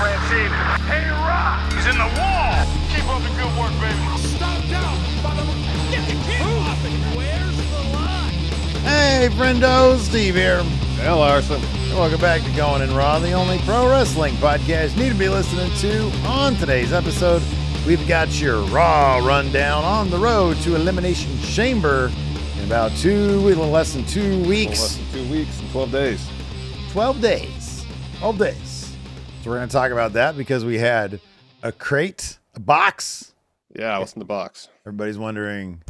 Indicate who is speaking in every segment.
Speaker 1: Francine. Hey, Rock! He's in the wall! Keep up the good work, baby. Stop down! Get the kid off it! Where's the line?
Speaker 2: Hey, friendo, Steve here.
Speaker 3: Hey, Larson.
Speaker 2: And welcome back to Going in Raw, the only pro wrestling podcast you need to be listening to. On today's episode, we've got your Raw rundown on the road to Elimination Chamber in about a little less than 2 weeks.
Speaker 3: Less than 2 weeks and 12 days.
Speaker 2: 12 days. 12 days. So we're going to talk about that because we had a crate, a box.
Speaker 3: Yeah, what's in the box?
Speaker 2: Everybody's wondering,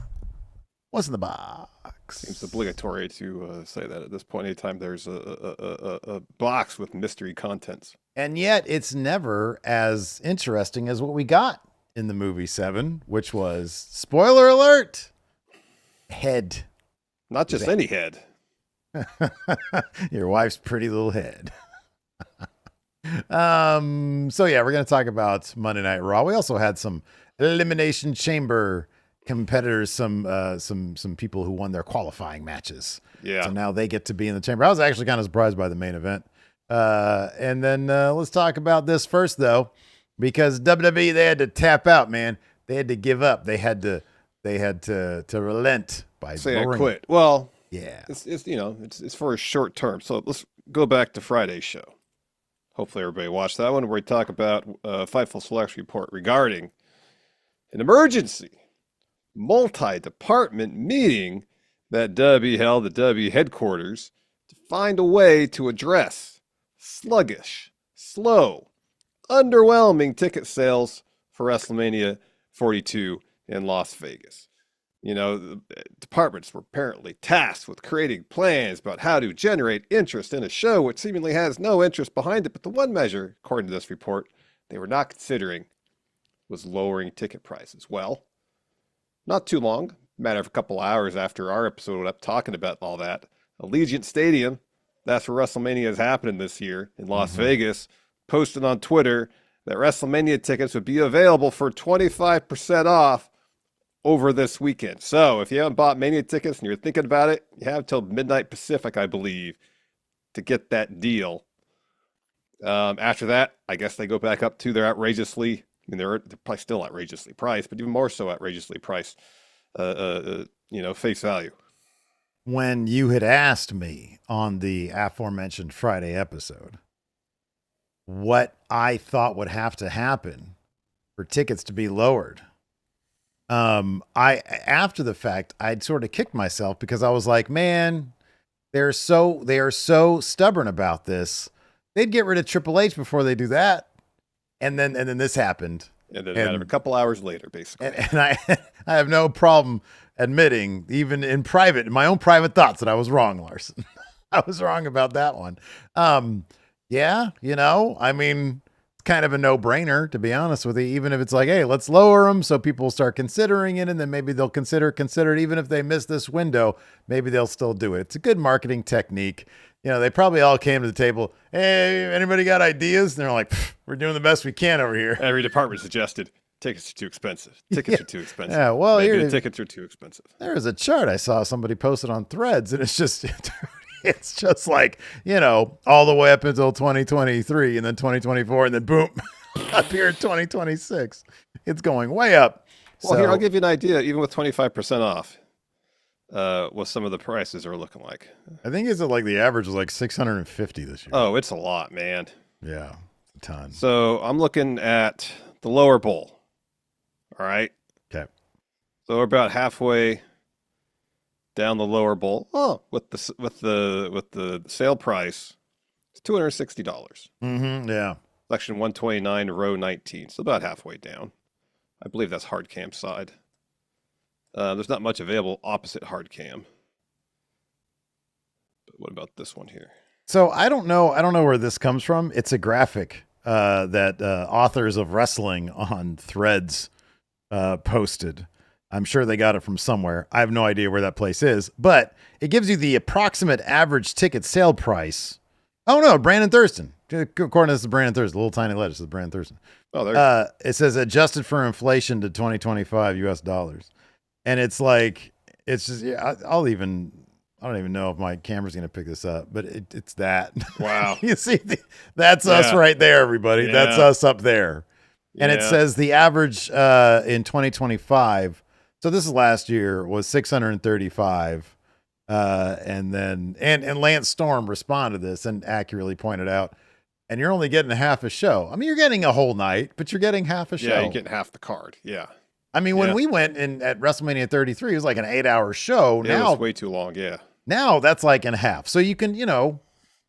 Speaker 2: what's in the box?
Speaker 3: Seems obligatory to say that at this point. Anytime there's a box with mystery contents.
Speaker 2: And yet it's never as interesting as what we got in the movie 7, which was, spoiler alert, head.
Speaker 3: Not just any head.
Speaker 2: Your wife's pretty little head. So yeah, we're going to talk about Monday Night Raw. We also had some Elimination Chamber competitors, some people who won their qualifying matches.
Speaker 3: Yeah.
Speaker 2: So now they get to be in the chamber. I was actually kind of surprised by the main event. And then let's talk about this first though, because WWE, they had to tap out, man. They had to give up. They had to relent by
Speaker 3: Say I
Speaker 2: lowering.
Speaker 3: quit. Well,
Speaker 2: Yeah.
Speaker 3: it's for a short term. So let's go back to Friday's show. Hopefully everybody watched that one where we talk about Fightful Selects report regarding an emergency multi-department meeting that WWE held at WWE headquarters to find a way to address sluggish, slow, underwhelming ticket sales for WrestleMania 42 in Las Vegas. You know, the departments were apparently tasked with creating plans about how to generate interest in a show which seemingly has no interest behind it. But the one measure, according to this report, they were not considering was lowering ticket prices. Well, not too long, matter of a couple hours after our episode went up talking about all that, Allegiant Stadium, that's where WrestleMania is happening this year in Las Vegas, posted on Twitter that WrestleMania tickets would be available for 25% off over this weekend. So if you haven't bought Mania tickets and you're thinking about it, you have till midnight Pacific, I believe, to get that deal. After that, I guess they go back up to their outrageously, I mean, they're probably still outrageously priced, but even more so outrageously priced, face value.
Speaker 2: When you had asked me on the aforementioned Friday episode what I thought would have to happen for tickets to be lowered, after the fact, I'd sort of kicked myself because I was like, man, they are so stubborn about this. They'd get rid of Triple H before they do that. And then this happened.
Speaker 3: And then a couple hours later, basically.
Speaker 2: And I have no problem admitting, even in private, in my own private thoughts, that I was wrong, Larson. I was wrong about that one. Yeah, I mean, it's kind of a no-brainer, to be honest with you, even if it's like, hey, let's lower them so people will start considering it, and then maybe they'll consider it, even if they miss this window, maybe they'll still do it. It's a good marketing technique. They probably all came to the table. Hey, anybody got ideas? And they're like, we're doing the best we can over here.
Speaker 3: Every department suggested tickets are too expensive. Tickets are too expensive.
Speaker 2: Yeah, well,
Speaker 3: maybe the tickets are too expensive.
Speaker 2: There was a chart I saw somebody posted on Threads, and it's just like, all the way up until 2023 and then 2024 and then boom, up here in 2026. It's going way up.
Speaker 3: Well, here, I'll give you an idea, even with 25% off. What some of the prices are looking like.
Speaker 2: I think it's like the average was like 650 this year.
Speaker 3: Oh, it's a lot, man.
Speaker 2: Yeah, a ton.
Speaker 3: So I'm looking at the lower bowl. All right.
Speaker 2: Okay.
Speaker 3: So we're about halfway down the lower bowl. Oh, with the sale price, it's $260.
Speaker 2: Mm-hmm. Yeah.
Speaker 3: Section 129, row 19. So about halfway down. I believe that's hard cam side. There's not much available opposite hard cam. But what about this one here?
Speaker 2: So I don't know where this comes from. It's a graphic that authors of wrestling on Threads posted. I'm sure they got it from somewhere. I have no idea where that place is, but it gives you the approximate average ticket sale price. Oh no, Brandon Thurston. According to this, Brandon Thurston, little tiny letters, is Brandon Thurston.
Speaker 3: Oh, there.
Speaker 2: It says adjusted for inflation to 2025 US dollars. And it's like, it's just, yeah, I'll even I don't even know if my camera's going to pick this up, but it's that.
Speaker 3: Wow.
Speaker 2: You see, that's us right there, everybody.
Speaker 3: Yeah.
Speaker 2: That's us up there. And it
Speaker 3: Yeah.
Speaker 2: says the average in 2025, so this is last year, was 635. And then and Lance Storm responded to this and accurately pointed out, and you're only getting half a show. I mean, you're getting a whole night, but you're getting half a show.
Speaker 3: Yeah, you're getting half the card. Yeah.
Speaker 2: I mean, when we went in at WrestleMania 33, it was like an 8-hour show.
Speaker 3: It
Speaker 2: Now
Speaker 3: was way too long. Yeah.
Speaker 2: now that's like in half. So you can,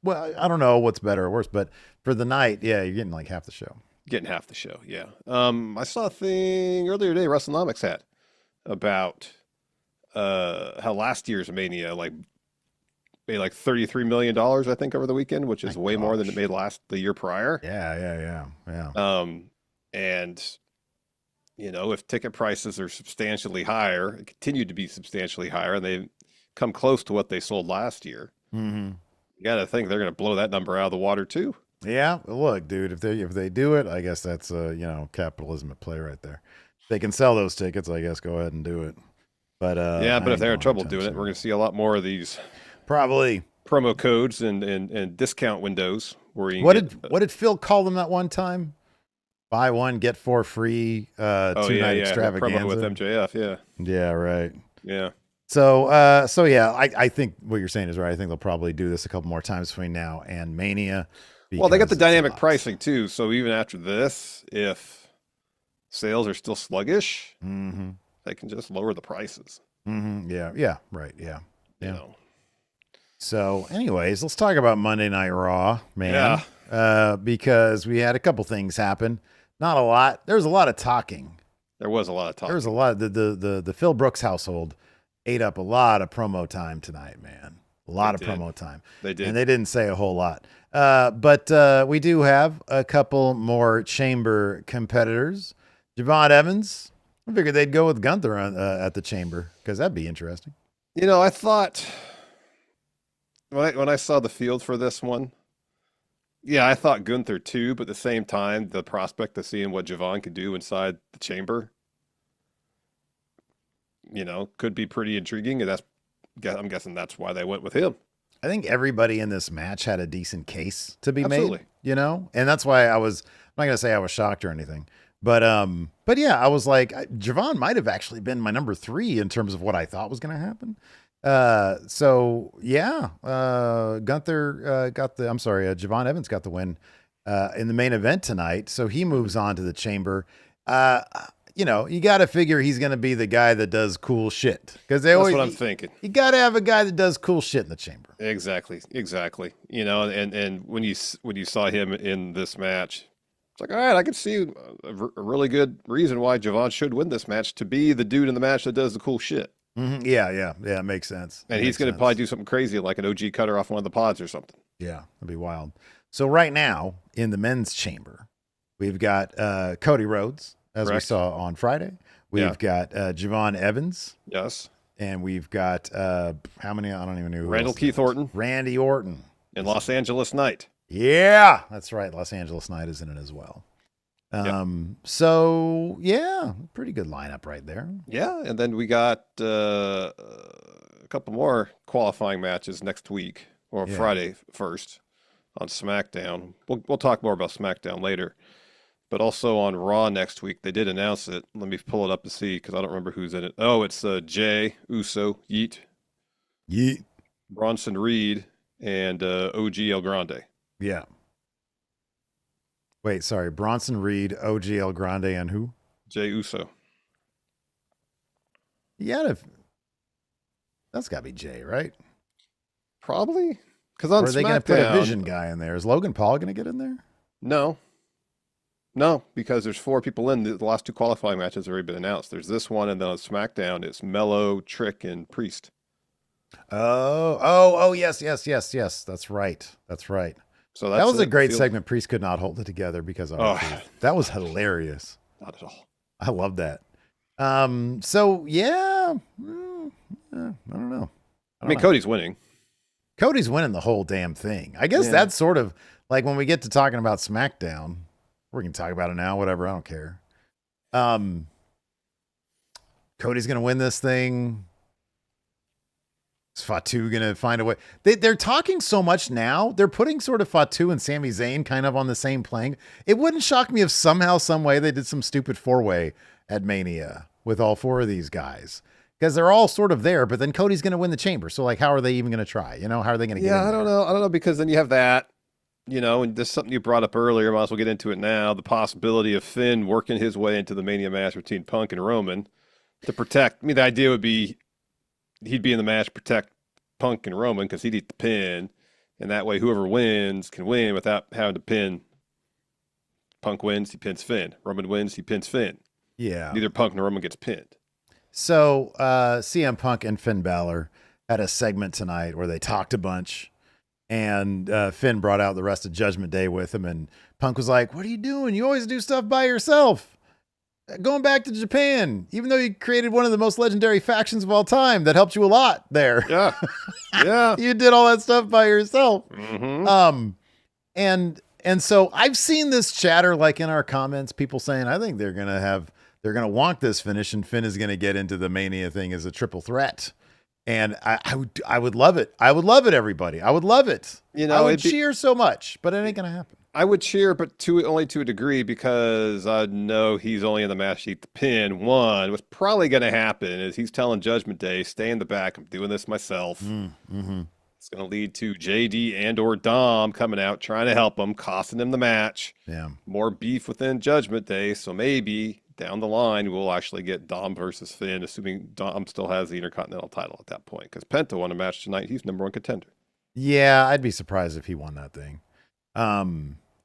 Speaker 2: well, I don't know what's better or worse, but for the night, yeah, you're getting like half the show.
Speaker 3: Getting half the show. Yeah. I saw a thing earlier today, WrestleNomics had, about how last year's Mania made like $33 million, I think, over the weekend, which is way more than it made the year prior.
Speaker 2: Yeah.
Speaker 3: And if ticket prices are substantially higher, continue to be substantially higher, and they come close to what they sold last year, you got to think they're going to blow that number out of the water too.
Speaker 2: Yeah, look, dude, if they do it, I guess that's capitalism at play right there. If they can sell those tickets, I guess go ahead and do it. But
Speaker 3: but if they're in trouble doing it, we're going to see a lot more of these
Speaker 2: probably
Speaker 3: promo codes and discount windows where you
Speaker 2: what did Phil call them that one time? Buy one, get 4 free, 2-night extravaganza.
Speaker 3: Promo with MJF,
Speaker 2: yeah, right.
Speaker 3: Yeah.
Speaker 2: So yeah, I think what you're saying is right. I think they'll probably do this a couple more times between now and Mania.
Speaker 3: Well, they got the dynamic pricing too. So even after this, if sales are still sluggish, they can just lower the prices.
Speaker 2: Yeah, right. Yeah. So anyways, let's talk about Monday Night Raw, man.
Speaker 3: Yeah.
Speaker 2: Because we had a couple things happen. Not a lot. There was a lot of talking.
Speaker 3: There was a lot of talking.
Speaker 2: There was a lot. The Phil Brooks household ate up a lot of promo time tonight, man. A lot of promo time.
Speaker 3: They did.
Speaker 2: And they didn't say a whole lot. But we do have a couple more Chamber competitors. Javon Evans. I figured they'd go with Gunther at the Chamber because that'd be interesting.
Speaker 3: I thought when I saw the field for this one, I thought Gunther too, but at the same time, the prospect of seeing what Javon could do inside the Chamber, could be pretty intriguing. And I'm guessing that's why they went with him.
Speaker 2: I think everybody in this match had a decent case to be made, and that's why I'm not going to say I was shocked or anything, but yeah, I was like, Javon might have actually been my number 3 in terms of what I thought was going to happen. So yeah, Javon Evans got the win, in the main event tonight. So he moves on to the Chamber. You got to figure he's going to be the guy that does cool shit because that's
Speaker 3: what I'm thinking.
Speaker 2: You got to have a guy that does cool shit in the Chamber.
Speaker 3: Exactly. And when you saw him in this match, it's like, all right, I can see a really good reason why Javon should win this match, to be the dude in the match that does the cool shit.
Speaker 2: Yeah, it makes sense.
Speaker 3: And he's going to probably do something crazy like an OG cutter off one of the pods or something.
Speaker 2: Yeah, that'd be wild. So right now in the men's Chamber, we've got Cody Rhodes, as we saw on Friday. We've got Javon Evans.
Speaker 3: Yes.
Speaker 2: And we've got how many? I don't even know.
Speaker 3: Randall Keith Orton.
Speaker 2: Randy Orton.
Speaker 3: And Los Angeles Knight.
Speaker 2: Yeah, that's right. Los Angeles Knight is in it as well. So yeah, pretty good lineup right there.
Speaker 3: Yeah, and then we got a couple more qualifying matches next week, or Friday first on SmackDown. We'll talk more about SmackDown later, but also on Raw next week. They did announce it. Let me pull it up to see because I don't remember who's in it. Oh, it's Jay Uso, Yeet, Bronson Reed, and OG El Grande.
Speaker 2: Yeah. Wait, sorry. Bronson Reed, OG El Grande, and who?
Speaker 3: Jay Uso.
Speaker 2: Yeah, that's got to be Jay, right?
Speaker 3: Probably. Because on SmackDown, are they going to
Speaker 2: put a Vision guy in there? Is Logan Paul going to get in there?
Speaker 3: No, because there's 4 people in. The last 2 qualifying matches have already been announced. There's this one, and then on SmackDown, it's Mello, Trick, and Priest.
Speaker 2: Oh, yes. That's right. So that was a great segment. Priest could not hold it together because of that was hilarious.
Speaker 3: Not at all.
Speaker 2: I love that. So yeah, I don't know.
Speaker 3: Cody's winning.
Speaker 2: Cody's winning the whole damn thing. I guess that's sort of like when we get to talking about SmackDown, we can talk about it now, whatever. I don't care. Cody's going to win this thing. Is Fatu going to find a way? They're talking so much now. They're putting sort of Fatu and Sami Zayn kind of on the same plane. It wouldn't shock me if somehow, some way they did some stupid 4-way at Mania with all 4 of these guys. Because they're all sort of there, but then Cody's going to win the chamber. So, like, how are they even going to try? You know, how are they going to get in
Speaker 3: I don't know. I don't know, because then you have that, you know, and this is something you brought up earlier. Might as well get into it now. The possibility of Finn working his way into the Mania match between Punk and Roman to protect. I mean, the idea would be he'd be in the match, protect Punk and Roman because he'd eat the pin. And that way, whoever wins can win without having to pin. Punk wins, he pins Finn. Roman wins, he pins Finn.
Speaker 2: Yeah.
Speaker 3: Neither Punk nor Roman gets pinned.
Speaker 2: So CM Punk and Finn Balor had a segment tonight where they talked a bunch, and Finn brought out the rest of Judgment Day with him, and Punk was like, "What are you doing? You always do stuff by yourself. Going back to Japan, even though you created one of the most legendary factions of all time, that helped you a lot there.
Speaker 3: Yeah. Yeah.
Speaker 2: You did all that stuff by yourself."
Speaker 3: Mm-hmm.
Speaker 2: And so I've seen this chatter, like in our comments, people saying, I think they're going to want this finish, and Finn is going to get into the Mania thing as a triple threat. And I would love it. I would love it, everybody. I would love it. You know, I would cheer so much, but it ain't going to happen.
Speaker 3: I would cheer, but only to a degree, because I know he's only in the match to eat the pin. One, what's probably going to happen is he's telling Judgment Day, stay in the back. I'm doing this myself.
Speaker 2: Mm-hmm.
Speaker 3: It's going to lead to JD and or Dom coming out, trying to help him, costing him the match.
Speaker 2: Yeah.
Speaker 3: More beef within Judgment Day. So maybe down the line, we'll actually get Dom versus Finn, assuming Dom still has the Intercontinental title at that point. Because Penta won a match tonight. He's number 1 contender.
Speaker 2: Yeah, I'd be surprised if he won that thing.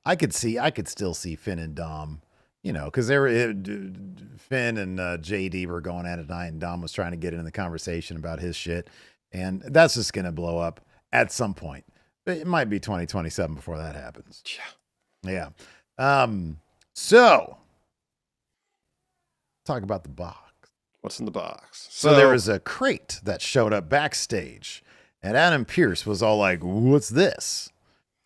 Speaker 2: I could still see Finn and Dom, you know, because Finn and JD were going at it tonight, and Dom was trying to get into the conversation about his shit, and that's just going to blow up at some point. But it might be 2027 before that happens. Yeah. So talk about the box.
Speaker 3: What's in the box?
Speaker 2: So there was a crate that showed up backstage, and Adam Pearce was all like, "What's this?"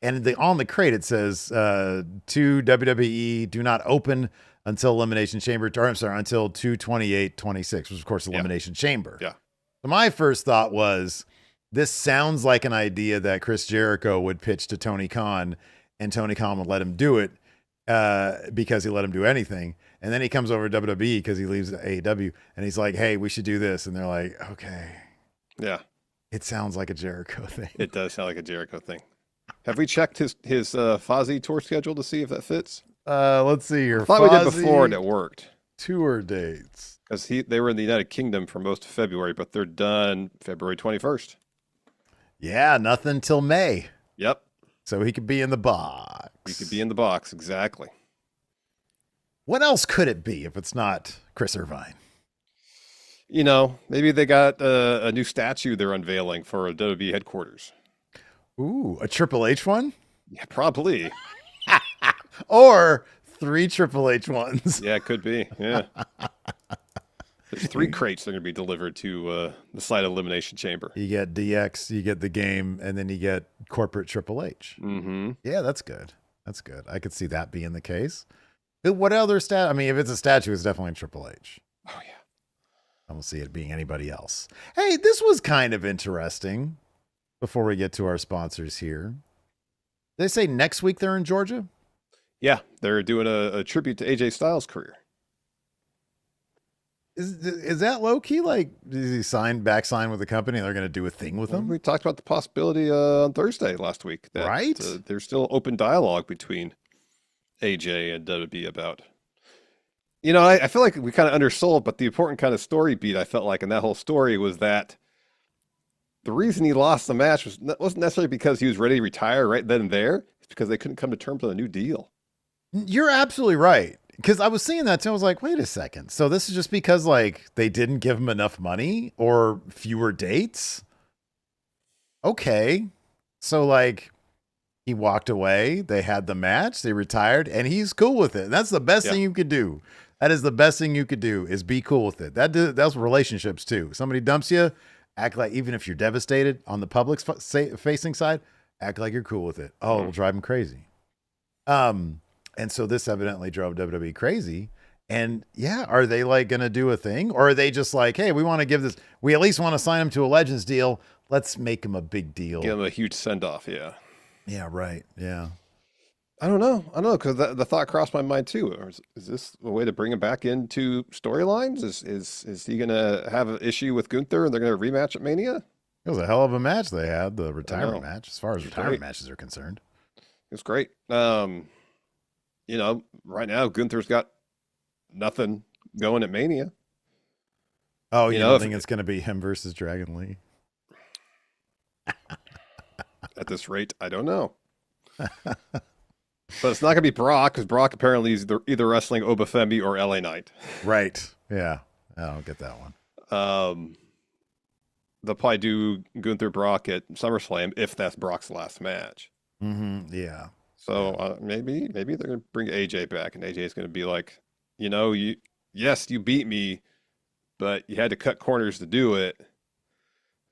Speaker 2: And on the crate, it says, to WWE, do not open until Elimination Chamber, or I'm sorry, until 2/28/26, which is, of course, Elimination Chamber.
Speaker 3: Yeah.
Speaker 2: So my first thought was, this sounds like an idea that Chris Jericho would pitch to Tony Khan, and Tony Khan would let him do it because he let him do anything. And then he comes over to WWE because he leaves AEW, and he's like, hey, we should do this. And they're like, okay.
Speaker 3: Yeah.
Speaker 2: It sounds like a Jericho thing.
Speaker 3: It does sound like a Jericho thing. Have we checked his Fozzy tour schedule to see if that fits?
Speaker 2: Let's see here.
Speaker 3: I thought we did before and it worked.
Speaker 2: Tour dates.
Speaker 3: Because they were in the United Kingdom for most of February, but they're done February 21st.
Speaker 2: Yeah, nothing till May.
Speaker 3: Yep.
Speaker 2: So he could be in the box.
Speaker 3: He could be in the box, exactly.
Speaker 2: What else could it be if it's not Chris Irvine?
Speaker 3: You know, maybe they got a new statue they're unveiling for WWE headquarters.
Speaker 2: Ooh, a Triple H one?
Speaker 3: Yeah, probably.
Speaker 2: Or 3 Triple H ones.
Speaker 3: Yeah, it could be. Yeah. There's 3 crates that are going to be delivered to the site of Elimination Chamber.
Speaker 2: You get DX, you get the game, and then you get corporate Triple H.
Speaker 3: Mm-hmm.
Speaker 2: Yeah, that's good. That's good. I could see that being the case. But what other I mean, if it's a statue, it's definitely Triple H.
Speaker 3: Oh, yeah.
Speaker 2: I don't see it being anybody else. Hey, this was kind of interesting. Before we get to our sponsors here, they say next week they're in Georgia.
Speaker 3: Yeah, they're doing a tribute to AJ Styles' career.
Speaker 2: Is that low key? Like, does he back sign with the company, and they're going to do a thing with him?
Speaker 3: We talked about the possibility on Thursday last week. That,
Speaker 2: right?
Speaker 3: There's still open dialogue between AJ and WWE about. You know, I feel like we kind of undersold, but the important kind of story beat I felt like in that whole story was that the reason he lost the match wasn't necessarily because he was ready to retire right then and there. It's because they couldn't come to terms on a new deal.
Speaker 2: You're absolutely right. Because I was seeing that too. I was like, wait a second. So this is just because like they didn't give him enough money or fewer dates? Okay. So like he walked away. They had the match. They retired and he's cool with it. And that's the best thing you could do. That is the best thing you could do is be cool with it. That's relationships too. Somebody dumps you. Act like, even if you're devastated on the public's facing side, act like you're cool with it. Oh, it'll drive them crazy. And so this evidently drove WWE crazy. And yeah, are they like going to do a thing, or are they just like, hey, we want to give this, we at least want to sign him to a Legends deal. Let's make him a big deal.
Speaker 3: Give him a huge send off. Yeah.
Speaker 2: Yeah. Right. Yeah.
Speaker 3: I don't know. Because the thought crossed my mind too. Is this a way to bring him back into storylines? Is he going to have an issue with Gunther and they're going to rematch at Mania?
Speaker 2: It was a hell of a match they had, the retirement match, as far as retirement matches are concerned.
Speaker 3: It was great. You know, right now Gunther's got nothing going at Mania.
Speaker 2: Oh, you don't think it's going to be him versus Dragon Lee?
Speaker 3: At this rate, I don't know. But it's not going to be Brock, because Brock apparently is either wrestling Obafemi or LA Knight.
Speaker 2: Right. Yeah. I don't get that one.
Speaker 3: They'll probably do Gunther Brock at SummerSlam if that's Brock's last match.
Speaker 2: Mm-hmm. Yeah.
Speaker 3: So maybe they're going to bring AJ back, and AJ is going to be like, you know, you beat me, but you had to cut corners to do it.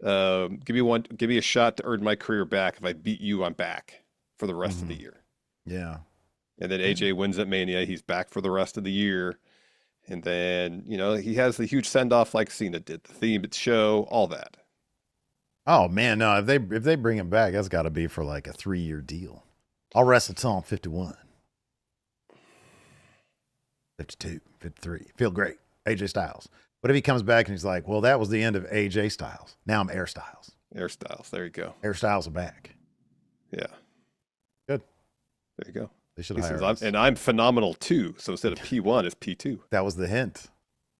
Speaker 3: Give me a shot to earn my career back. If I beat you, I'm back for the rest of the year.
Speaker 2: Yeah.
Speaker 3: And then AJ wins at Mania. He's back for the rest of the year. And then, you know, he has the huge send-off like Cena did, the themed show, all that.
Speaker 2: Oh man, no, if they bring him back, that's got to be for like a 3-year deal. I'll wrestle till I'm 51. 52, 53. Feel great. AJ Styles. What if he comes back and he's like, well, that was the end of AJ Styles. Now I'm Air Styles.
Speaker 3: Air Styles. There you go.
Speaker 2: Air Styles are back.
Speaker 3: Yeah.
Speaker 2: Good.
Speaker 3: There you go.
Speaker 2: They should
Speaker 3: He
Speaker 2: hire
Speaker 3: says,
Speaker 2: us.
Speaker 3: and I'm phenomenal too. So instead of P1, it's P2.
Speaker 2: That was the hint.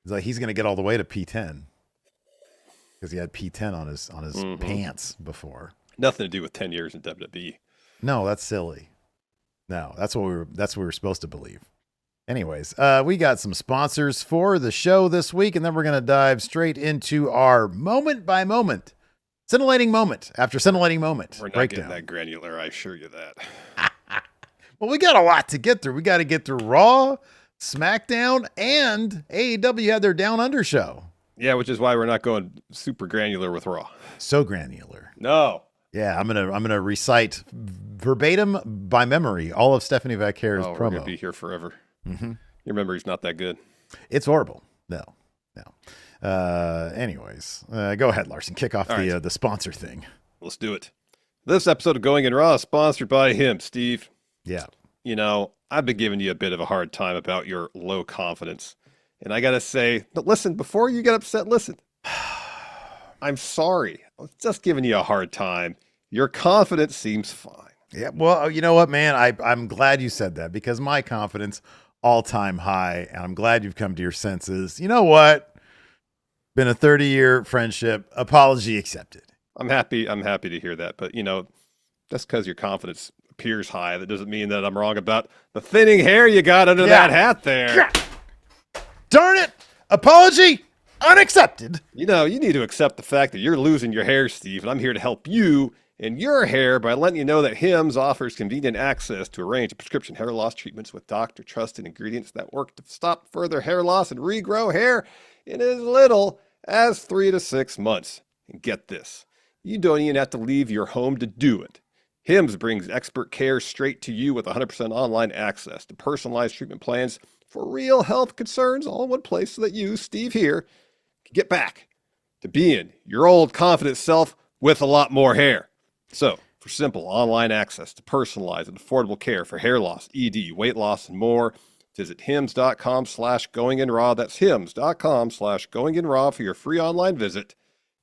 Speaker 2: He's like, he's going to get all the way to P10 because he had P10 on his pants before.
Speaker 3: Nothing to do with 10 years in WWE.
Speaker 2: No, that's silly. No, that's what we were supposed to believe. Anyways, we got some sponsors for the show this week, and then we're going to dive straight into our moment by moment, scintillating moment after scintillating moment.
Speaker 3: We're not
Speaker 2: breakdown.
Speaker 3: getting that granular, I assure you that.
Speaker 2: Well, we got a lot to get through. We got to get through Raw, SmackDown, and AEW had their Down Under show.
Speaker 3: Yeah, which is why we're not going super granular with Raw.
Speaker 2: So granular.
Speaker 3: No.
Speaker 2: Yeah, I'm gonna recite verbatim by memory all of Stephanie Vaccare's promo.
Speaker 3: We're gonna be here forever.
Speaker 2: Mm-hmm.
Speaker 3: Your memory's not that good.
Speaker 2: It's horrible. No. Anyways, go ahead, Larson. Kick off the sponsor thing.
Speaker 3: Let's do it. This episode of Going in Raw is sponsored by him, Steve.
Speaker 2: Yeah.
Speaker 3: You know, I've been giving you a bit of a hard time about your low confidence. And I got to say, but listen, before you get upset, listen. I'm sorry. I was just giving you a hard time. Your confidence seems fine.
Speaker 2: Yeah. Well, you know what, man? I'm glad you said that because my confidence all-time high, and I'm glad you've come to your senses. You know what? Been a 30-year friendship. Apology accepted.
Speaker 3: I'm happy to hear that. But, you know, just because your confidence appears high, that doesn't mean that I'm wrong about the thinning hair you got under that hat there.
Speaker 2: Darn it! Apology unaccepted.
Speaker 3: You know, you need to accept the fact that you're losing your hair, Steve, and I'm here to help you in your hair by letting you know that Hims offers convenient access to a range of prescription hair loss treatments with doctor-trusted ingredients that work to stop further hair loss and regrow hair in as little as 3 to 6 months. And get this, you don't even have to leave your home to do it. Hims brings expert care straight to you with 100% online access to personalized treatment plans for real health concerns all in one place so that you, Steve here, can get back to being your old confident self with a lot more hair. So, for simple online access to personalized and affordable care for hair loss, ED, weight loss, and more, visit hims.com/goinginraw. That's hims.com/goinginraw for your free online visit.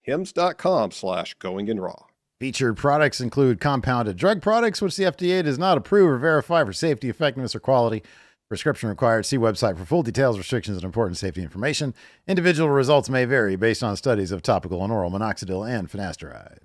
Speaker 3: hims.com/goinginraw.
Speaker 2: Featured products include compounded drug products, which the FDA does not approve or verify for safety, effectiveness, or quality. Prescription required. See website for full details, restrictions, and important safety information. Individual results may vary based on studies of topical and oral minoxidil and finasteride.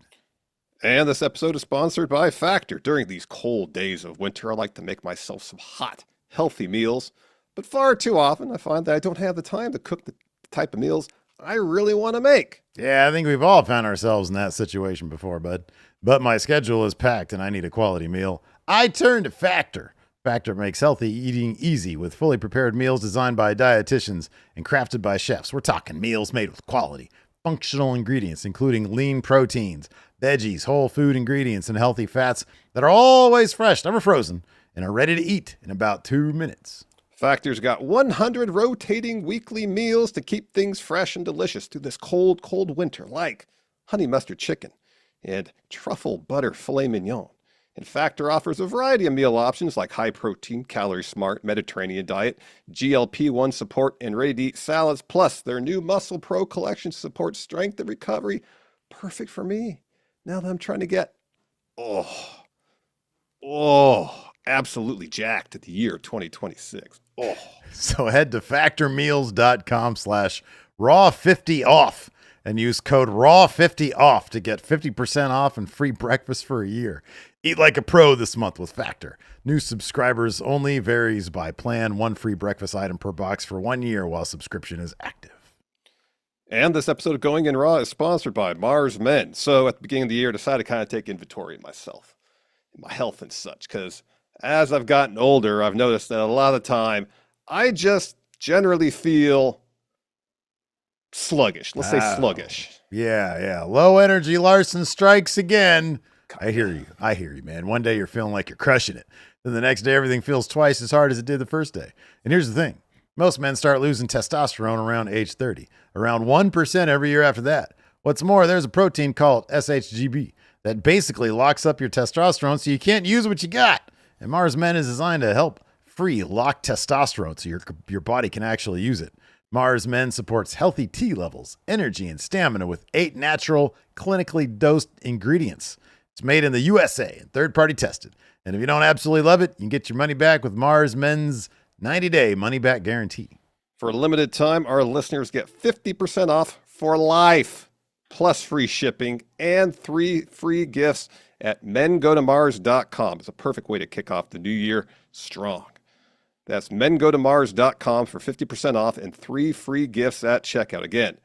Speaker 3: And this episode is sponsored by Factor. During these cold days of winter, I like to make myself some hot, healthy meals. But far too often, I find that I don't have the time to cook the type of meals I really want to make.
Speaker 2: Yeah, I think we've all found ourselves in that situation before, bud. But my schedule is packed and I need a quality meal. I turn to Factor. Factor makes healthy eating easy with fully prepared meals designed by dietitians and crafted by chefs. We're talking meals made with quality, functional ingredients, including lean proteins, veggies, whole food ingredients, and healthy fats that are always fresh, never frozen, and are ready to eat in about 2 minutes.
Speaker 3: Factor's got 100 rotating weekly meals to keep things fresh and delicious through this cold, cold winter, like honey mustard chicken and truffle butter filet mignon. And Factor offers a variety of meal options like high protein, calorie smart, Mediterranean diet, GLP-1 support, and ready to eat salads. Plus, their new Muscle Pro collection supports strength and recovery. Perfect for me. Now that I'm trying to get, absolutely jacked at the year 2026.
Speaker 2: So head to factormeals.com/raw50off and use code raw50off to get 50% off and free breakfast for a year. Eat like a pro this month with Factor. New subscribers only, varies by plan. One free breakfast item per box for 1 year while subscription is active.
Speaker 3: And this episode of Going In Raw is sponsored by Mars Men. So at the beginning of the year, I decided to kind of take inventory of myself, my health and such, because as I've gotten older, I've noticed that a lot of the time I just generally feel sluggish. Let's say sluggish.
Speaker 2: Yeah. Low energy Larson strikes again. I hear you, man. One day you're feeling like you're crushing it. Then the next day, everything feels twice as hard as it did the first day. And here's the thing. Most men start losing testosterone around age 30, around 1% every year after that. What's more, there's a protein called SHGB that basically locks up your testosterone so you can't use what you got. And Mars Men is designed to help free locked testosterone so your body can actually use it. Mars Men supports healthy T levels, energy, and stamina with 8 natural, clinically dosed ingredients. It's made in the USA and third-party tested. And if you don't absolutely love it, you can get your money back with Mars Men's 90-day money-back guarantee.
Speaker 3: For a limited time, our listeners get 50% off for life, plus free shipping and 3 free gifts at mengotomars.com. It's a perfect way to kick off the new year strong. That's mengotomars.com for 50% off and 3 free gifts at checkout. Again,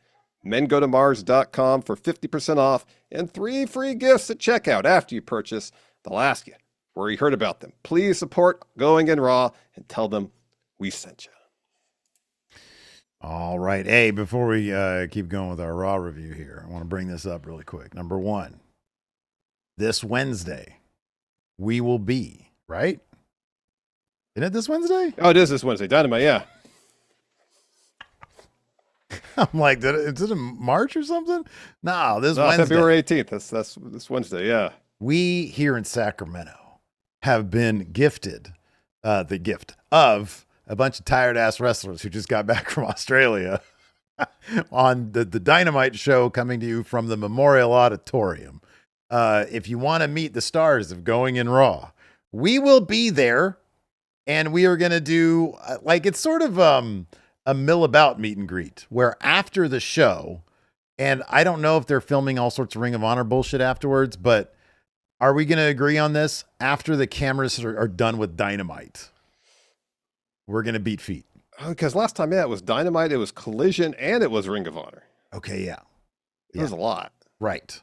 Speaker 3: mengotomars.com for 50% off and 3 free gifts at checkout. After you purchase, they'll ask you where you heard about them. Please support Going In Raw and tell them we sent you.
Speaker 2: All right. Hey, before we keep going with our Raw review here, I want to bring this up really quick. Number 1, this Wednesday, we will be, right? Isn't it this Wednesday?
Speaker 3: Oh, it is this Wednesday. Dynamite, yeah.
Speaker 2: I'm like, is it in March or something? No, Wednesday.
Speaker 3: February 18th. That's this Wednesday, yeah.
Speaker 2: We here in Sacramento have been gifted the gift of a bunch of tired-ass wrestlers who just got back from Australia on the Dynamite show coming to you from the Memorial Auditorium. If you want to meet the stars of Going In Raw, we will be there, and we are going to do, it's sort of a mill-about meet and greet, where after the show, and I don't know if they're filming all sorts of Ring of Honor bullshit afterwards, but are we going to agree on this? After the cameras are done with Dynamite, we're going to beat feet.
Speaker 3: Because last time, it was Dynamite, it was Collision, and it was Ring of Honor.
Speaker 2: Okay, yeah.
Speaker 3: It was a lot.
Speaker 2: Right.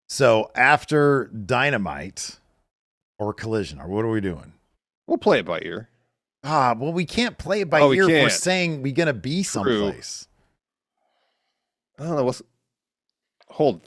Speaker 2: So after Dynamite or Collision, or what are we doing?
Speaker 3: We'll play it by ear.
Speaker 2: Well, we can't play it by ear if we're saying we're going to be someplace.
Speaker 3: I don't know. Hold.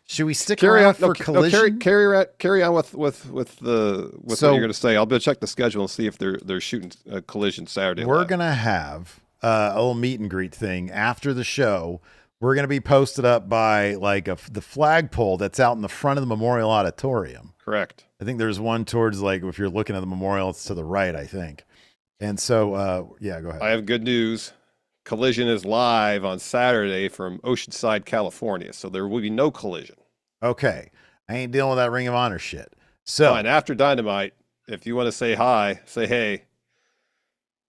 Speaker 2: Should we stick around for Collision?
Speaker 3: Carry on with what you're going to say. I'll go check the schedule and see if they're shooting a Collision Saturday.
Speaker 2: We're going to have a little meet and greet thing after the show. We're going to be posted up by the flagpole that's out in the front of the Memorial Auditorium.
Speaker 3: Correct.
Speaker 2: I think there's one towards if you're looking at the Memorial, it's to the right, I think. And so, go ahead.
Speaker 3: I have good news. Collision is live on Saturday from Oceanside, California, so there will be no Collision.
Speaker 2: Okay. I ain't dealing with that Ring of Honor shit. So,
Speaker 3: fine. After Dynamite, if you want to say hi, say hey,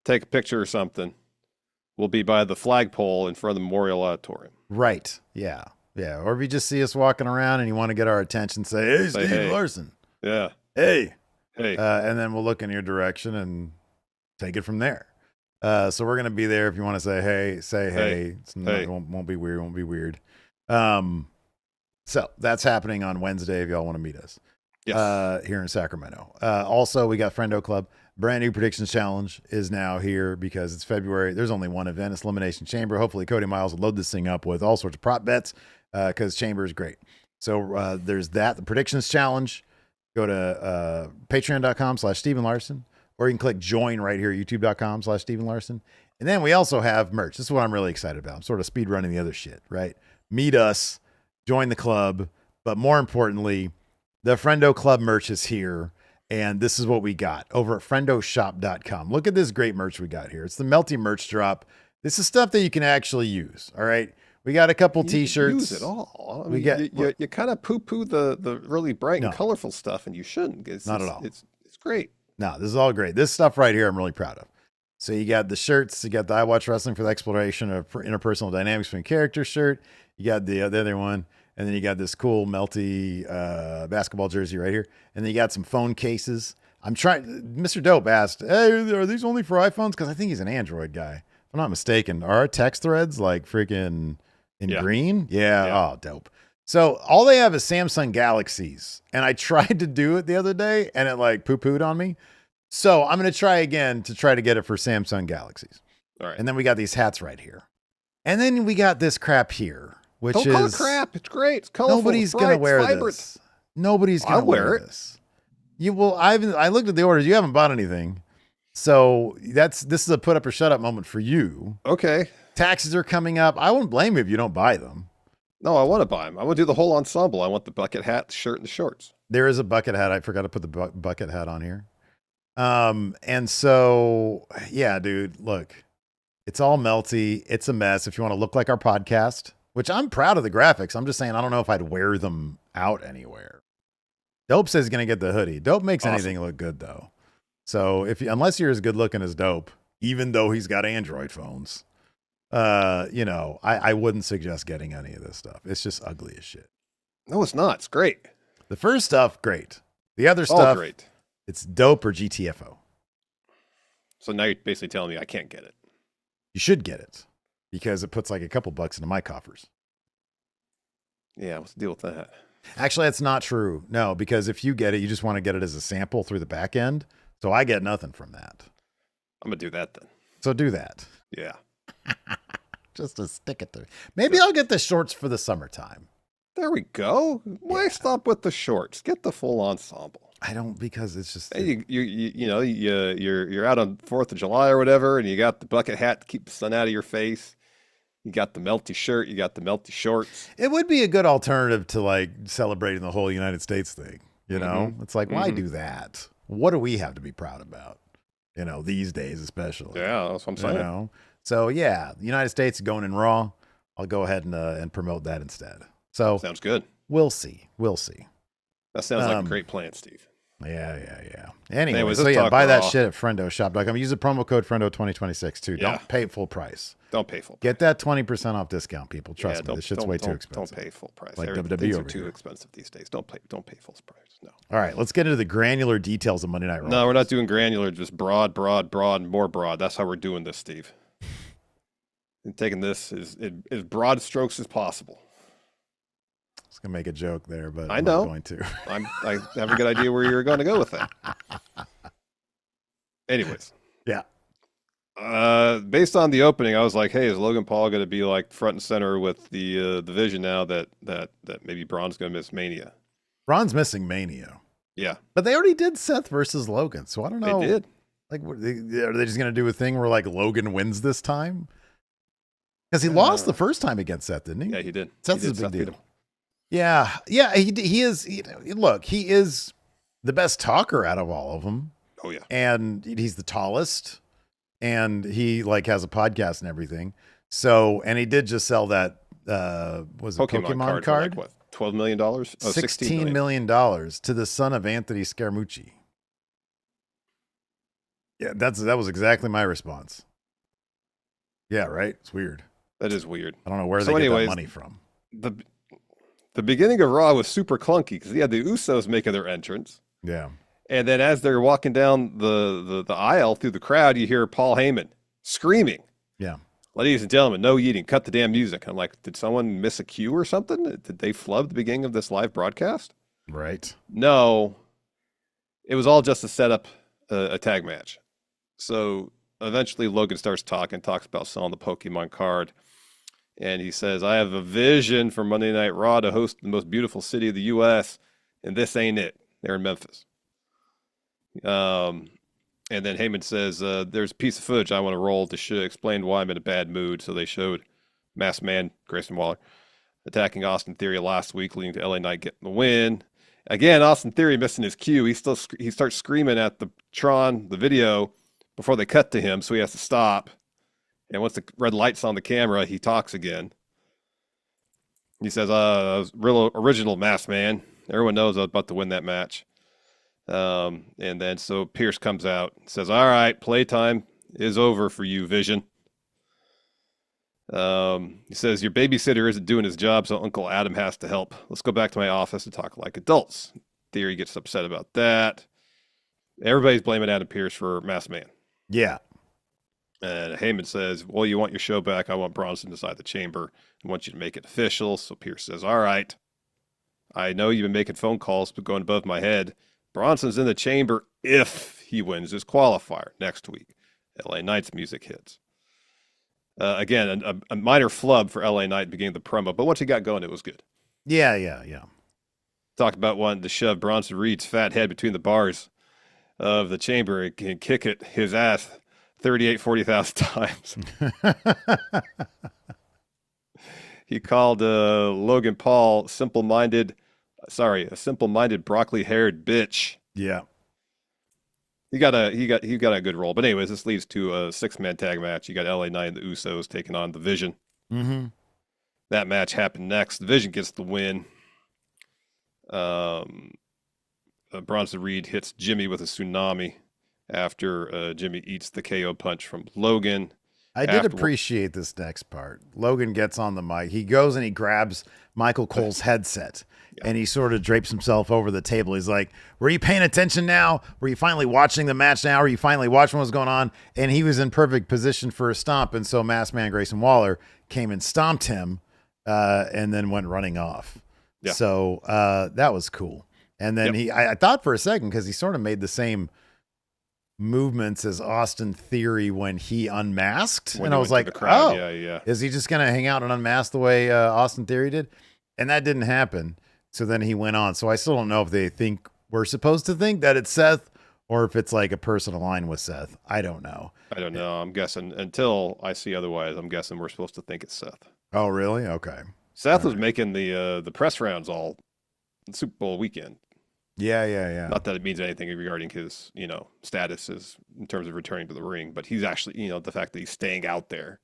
Speaker 3: take a picture or something, we'll be by the flagpole in front of the Memorial Auditorium.
Speaker 2: Right. Yeah. Yeah. Or if you just see us walking around and you want to get our attention, say Steve Larson.
Speaker 3: Yeah.
Speaker 2: Hey.
Speaker 3: Hey.
Speaker 2: And then we'll look in your direction and take it from there. So we're going to be there. If you want to say hey, say hey. It won't be weird. Won't be weird. So that's happening on Wednesday if y'all want to meet us.
Speaker 3: Yes.
Speaker 2: Here in Sacramento. Also, we got Friendo Club. Brand new predictions challenge is now here because it's February. There's only one event. It's Elimination Chamber. Hopefully Cody Miles will load this thing up with all sorts of prop bets because Chamber is great. So there's that. The predictions challenge. Go to patreon.com/Stephen Larson. or you can click join right here, youtube.com/Steven Larson. And then we also have merch. This is what I'm really excited about. I'm sort of speed running the other shit, right? Meet us, join the club, but more importantly, the Friendo Club merch is here. And this is what we got over at friendoshop.com. Look at this great merch we got here. It's the Melty merch drop. This is stuff that you can actually use. All right. We got a couple t-shirts.
Speaker 3: Use it all. I mean, you kind of poo-poo the really bright and colorful stuff, and you shouldn't.
Speaker 2: Not at all.
Speaker 3: It's great.
Speaker 2: No, this is all great. This stuff right here I'm really proud of. So you got the shirts. You got the I Watch Wrestling for the Exploration of Interpersonal Dynamics between Characters shirt. You got the other one. And then you got this cool Melty basketball jersey right here. And then you got some phone cases. Mr. Dope asked, hey, are these only for iPhones? Because I think he's an Android guy. If I'm not mistaken. Are our text threads like freaking in green? Yeah. Oh, dope. So all they have is Samsung Galaxies. And I tried to do it the other day and it like poo-pooed on me. So I'm going to try again to try to get it for Samsung Galaxies.
Speaker 3: All right.
Speaker 2: And then we got these hats right here. And then we got this crap here. Which
Speaker 3: Don't call it crap. It's great. It's colorful.
Speaker 2: Nobody's going to wear this. Nobody's going to wear this. You will. I looked at the orders. You haven't bought anything. So this is a put up or shut up moment for you.
Speaker 3: Okay.
Speaker 2: Taxes are coming up. I won't blame you if you don't buy them.
Speaker 3: No, I want to buy them. I want to do the whole ensemble. I want the bucket hat, the shirt, and the shorts.
Speaker 2: There is a bucket hat. I forgot to put the bucket hat on here. And so, yeah, dude, look, it's all melty. It's a mess. If you want to look like our podcast, which I'm proud of the graphics. I'm just saying, I don't know if I'd wear them out anywhere. Dope says he's going to get the hoodie. Dope makes anything look good, though. So unless you're as good looking as Dope, even though he's got Android phones, I wouldn't suggest getting any of this stuff. It's just ugly as shit.
Speaker 3: No, it's not. It's great.
Speaker 2: The first stuff, great. The other stuff,
Speaker 3: great.
Speaker 2: It's Dope or GTFO.
Speaker 3: So now you're basically telling me I can't get it.
Speaker 2: You should get it. Because it puts like a couple bucks into my coffers.
Speaker 3: Yeah, what's the deal with that?
Speaker 2: Actually, that's not true. No, because if you get it, you just want to get it as a sample through the back end. So I get nothing from that.
Speaker 3: I'm going to do that then.
Speaker 2: So do that.
Speaker 3: Yeah.
Speaker 2: Just to stick it there. Maybe I'll get the shorts for the summertime.
Speaker 3: There we go. Why stop with the shorts? Get the full ensemble.
Speaker 2: I don't, because it's just
Speaker 3: you're out on 4th of July or whatever, and you got the bucket hat to keep the sun out of your face. You got the melty shirt. You got the melty shorts.
Speaker 2: It would be a good alternative to like celebrating the whole United States thing. You know, it's like, why do that? What do we have to be proud about? You know, these days especially.
Speaker 3: Yeah, that's what I'm saying.
Speaker 2: You know? So yeah, the United States going in Raw. I'll go ahead and promote that instead. So
Speaker 3: sounds good.
Speaker 2: We'll see.
Speaker 3: That sounds like a great plan, Steve.
Speaker 2: Yeah. Anyway,
Speaker 3: Anyways,
Speaker 2: so yeah, buy
Speaker 3: Raw.
Speaker 2: that shit at friendoshop.com. Use the promo code Friendo2026 too.
Speaker 3: Yeah.
Speaker 2: Don't pay full price.
Speaker 3: Don't pay full price.
Speaker 2: Get that 20% off discount, people. Trust me, this shit's way too expensive.
Speaker 3: Don't pay full price.
Speaker 2: Like
Speaker 3: Things
Speaker 2: WWE
Speaker 3: are
Speaker 2: over
Speaker 3: too
Speaker 2: here.
Speaker 3: expensive these days. Don't pay full price. No.
Speaker 2: All right, let's get into the granular details of Monday Night Raw.
Speaker 3: No, we're not doing granular, just broad, and more broad. That's how we're doing this, Steve. And taking this as broad strokes as possible.
Speaker 2: I was gonna make a joke there, but
Speaker 3: I
Speaker 2: I'm
Speaker 3: know.
Speaker 2: not going to.
Speaker 3: I have a good idea where you're going to go with that. Anyways.
Speaker 2: Yeah.
Speaker 3: Based on the opening, I was like, hey, is Logan Paul going to be like front and center with the vision now that maybe Braun's going to miss Mania?
Speaker 2: Braun's missing Mania.
Speaker 3: Yeah.
Speaker 2: But they already did Seth versus Logan, so I don't know.
Speaker 3: They did.
Speaker 2: Like, are they just going to do a thing where like Logan wins this time? Because he lost the first time against Seth, didn't he?
Speaker 3: Yeah, he did.
Speaker 2: Seth's a big deal. Yeah. He is. Look, he is the best talker out of all of them.
Speaker 3: Oh yeah.
Speaker 2: And he's the tallest, and he like has a podcast and everything. So, and he did just sell that was a Pokemon card?
Speaker 3: For like, what, $12 million? Oh,
Speaker 2: $16 million to the son of Anthony Scaramucci. Yeah, that was exactly my response. Yeah, right. It's weird.
Speaker 3: That is weird.
Speaker 2: I don't know where they get that money from.
Speaker 3: The beginning of Raw was super clunky because you had the Usos making their entrance.
Speaker 2: Yeah.
Speaker 3: And then as they're walking down the aisle through the crowd, you hear Paul Heyman screaming.
Speaker 2: Yeah.
Speaker 3: Ladies and gentlemen, no eating. Cut the damn music. I'm like, did someone miss a cue or something? Did they flub the beginning of this live broadcast?
Speaker 2: Right.
Speaker 3: No. It was all just to set up a tag match. So eventually Logan talks about selling the Pokemon card. And he says, I have a vision for Monday Night Raw to host the most beautiful city of the U.S., and this ain't it. They're in Memphis. And then Heyman says, there's a piece of footage I want to roll to explain why I'm in a bad mood. So they showed Masked Man, Grayson Waller, attacking Austin Theory last week, leading to LA Knight getting the win. Again, Austin Theory missing his cue. He starts screaming at the video, before they cut to him, so he has to stop. And once the red light's on the camera, he talks again. He says, real original Masked Man. Everyone knows I was about to win that match. And then so Pierce comes out and says, all right, playtime is over for you, Vision. He says, your babysitter isn't doing his job, so Uncle Adam has to help. Let's go back to my office and talk like adults. Theory gets upset about that. Everybody's blaming Adam Pierce for Masked Man.
Speaker 2: Yeah.
Speaker 3: And Heyman says, well, you want your show back. I want Bronson inside the chamber. I want you to make it official. So Pierce says, all right. I know you've been making phone calls, but going above my head. Bronson's in the chamber if he wins his qualifier next week. LA Knight's music hits. Again, a minor flub for LA Knight beginning the promo, but once he got going, it was good.
Speaker 2: Yeah.
Speaker 3: Talked about wanting to shove Bronson Reed's fat head between the bars of the chamber and kick it his ass 40,000 times. He called Logan Paul a simple-minded broccoli-haired bitch.
Speaker 2: Yeah.
Speaker 3: He got a good role. But anyways, this leads to a 6-man tag match. You got LA Knight and the Usos taking on the Vision.
Speaker 2: Mm-hmm.
Speaker 3: That match happened next. The Vision gets the win. Bronson Reed hits Jimmy with a tsunami after Jimmy eats the KO punch from Logan.
Speaker 2: I did appreciate this next part. Logan gets on the mic. He goes and he grabs Michael Cole's headset and he sort of drapes himself over the table. He's like, were you paying attention now? Were you finally watching the match now? Were you finally watching what was going on? And he was in perfect position for a stomp. And so Masked Man Grayson Waller came and stomped him and then went running off. Yeah. So that was cool. And then I thought for a second, because he sort of made the same movements as Austin Theory when he unmasked. And I was like, is he just going to hang out and unmask the way Austin Theory did? And that didn't happen. So then he went on. So I still don't know if they think we're supposed to think that it's Seth or if it's like a personal line with Seth. I don't know.
Speaker 3: I'm guessing until I see otherwise, I'm guessing we're supposed to think it's Seth.
Speaker 2: Oh, really? Okay.
Speaker 3: Seth was making the press rounds all Super Bowl weekend.
Speaker 2: Yeah.
Speaker 3: Not that it means anything regarding his, status in terms of returning to the ring, but he's actually, the fact that he's staying out there,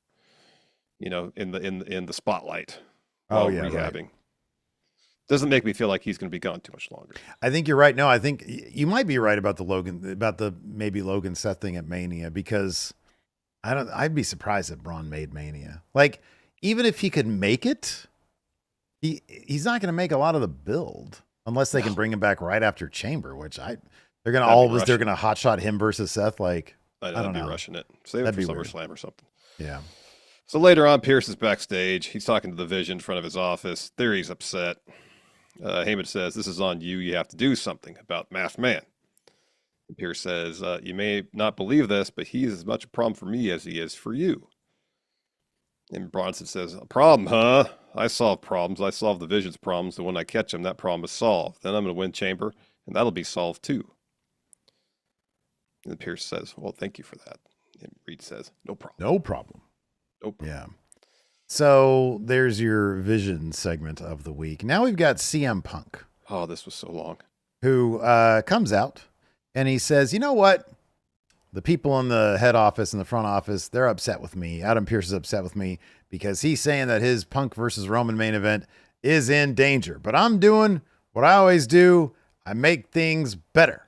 Speaker 3: in the spotlight while rehabbing. Right. Doesn't make me feel like he's going to be gone too much longer.
Speaker 2: I think you're right. No, I think you might be right about the maybe Logan Seth thing at Mania, because I'd be surprised if Braun made Mania. Like, even if he could make it, he's not going to make a lot of the build. Unless they can bring him back right after Chamber, which they're going to hotshot him versus Seth. Like, I don't know.
Speaker 3: Rushing it. Save it for SummerSlam or something.
Speaker 2: Yeah.
Speaker 3: So later on, Pierce is backstage. He's talking to the Vision in front of his office. Theory's upset. Heyman says, this is on you. You have to do something about Masked Man. And Pierce says, you may not believe this, but he is as much a problem for me as he is for you. And Bronson says, a problem, huh? I solve problems. I solve the Vision's problems. And when I catch him, that problem is solved. Then I'm going to win Chamber, and that'll be solved too. And Pierce says, well, thank you for that. And Reed says, no problem.
Speaker 2: No problem. Yeah. So there's your Vision segment of the week. Now we've got CM Punk.
Speaker 3: Oh, this was so long.
Speaker 2: Who comes out and he says, you know what? The people in the head office and the front office, they're upset with me. Adam Pierce is upset with me because he's saying that his Punk versus Roman main event is in danger. But I'm doing what I always do. I make things better.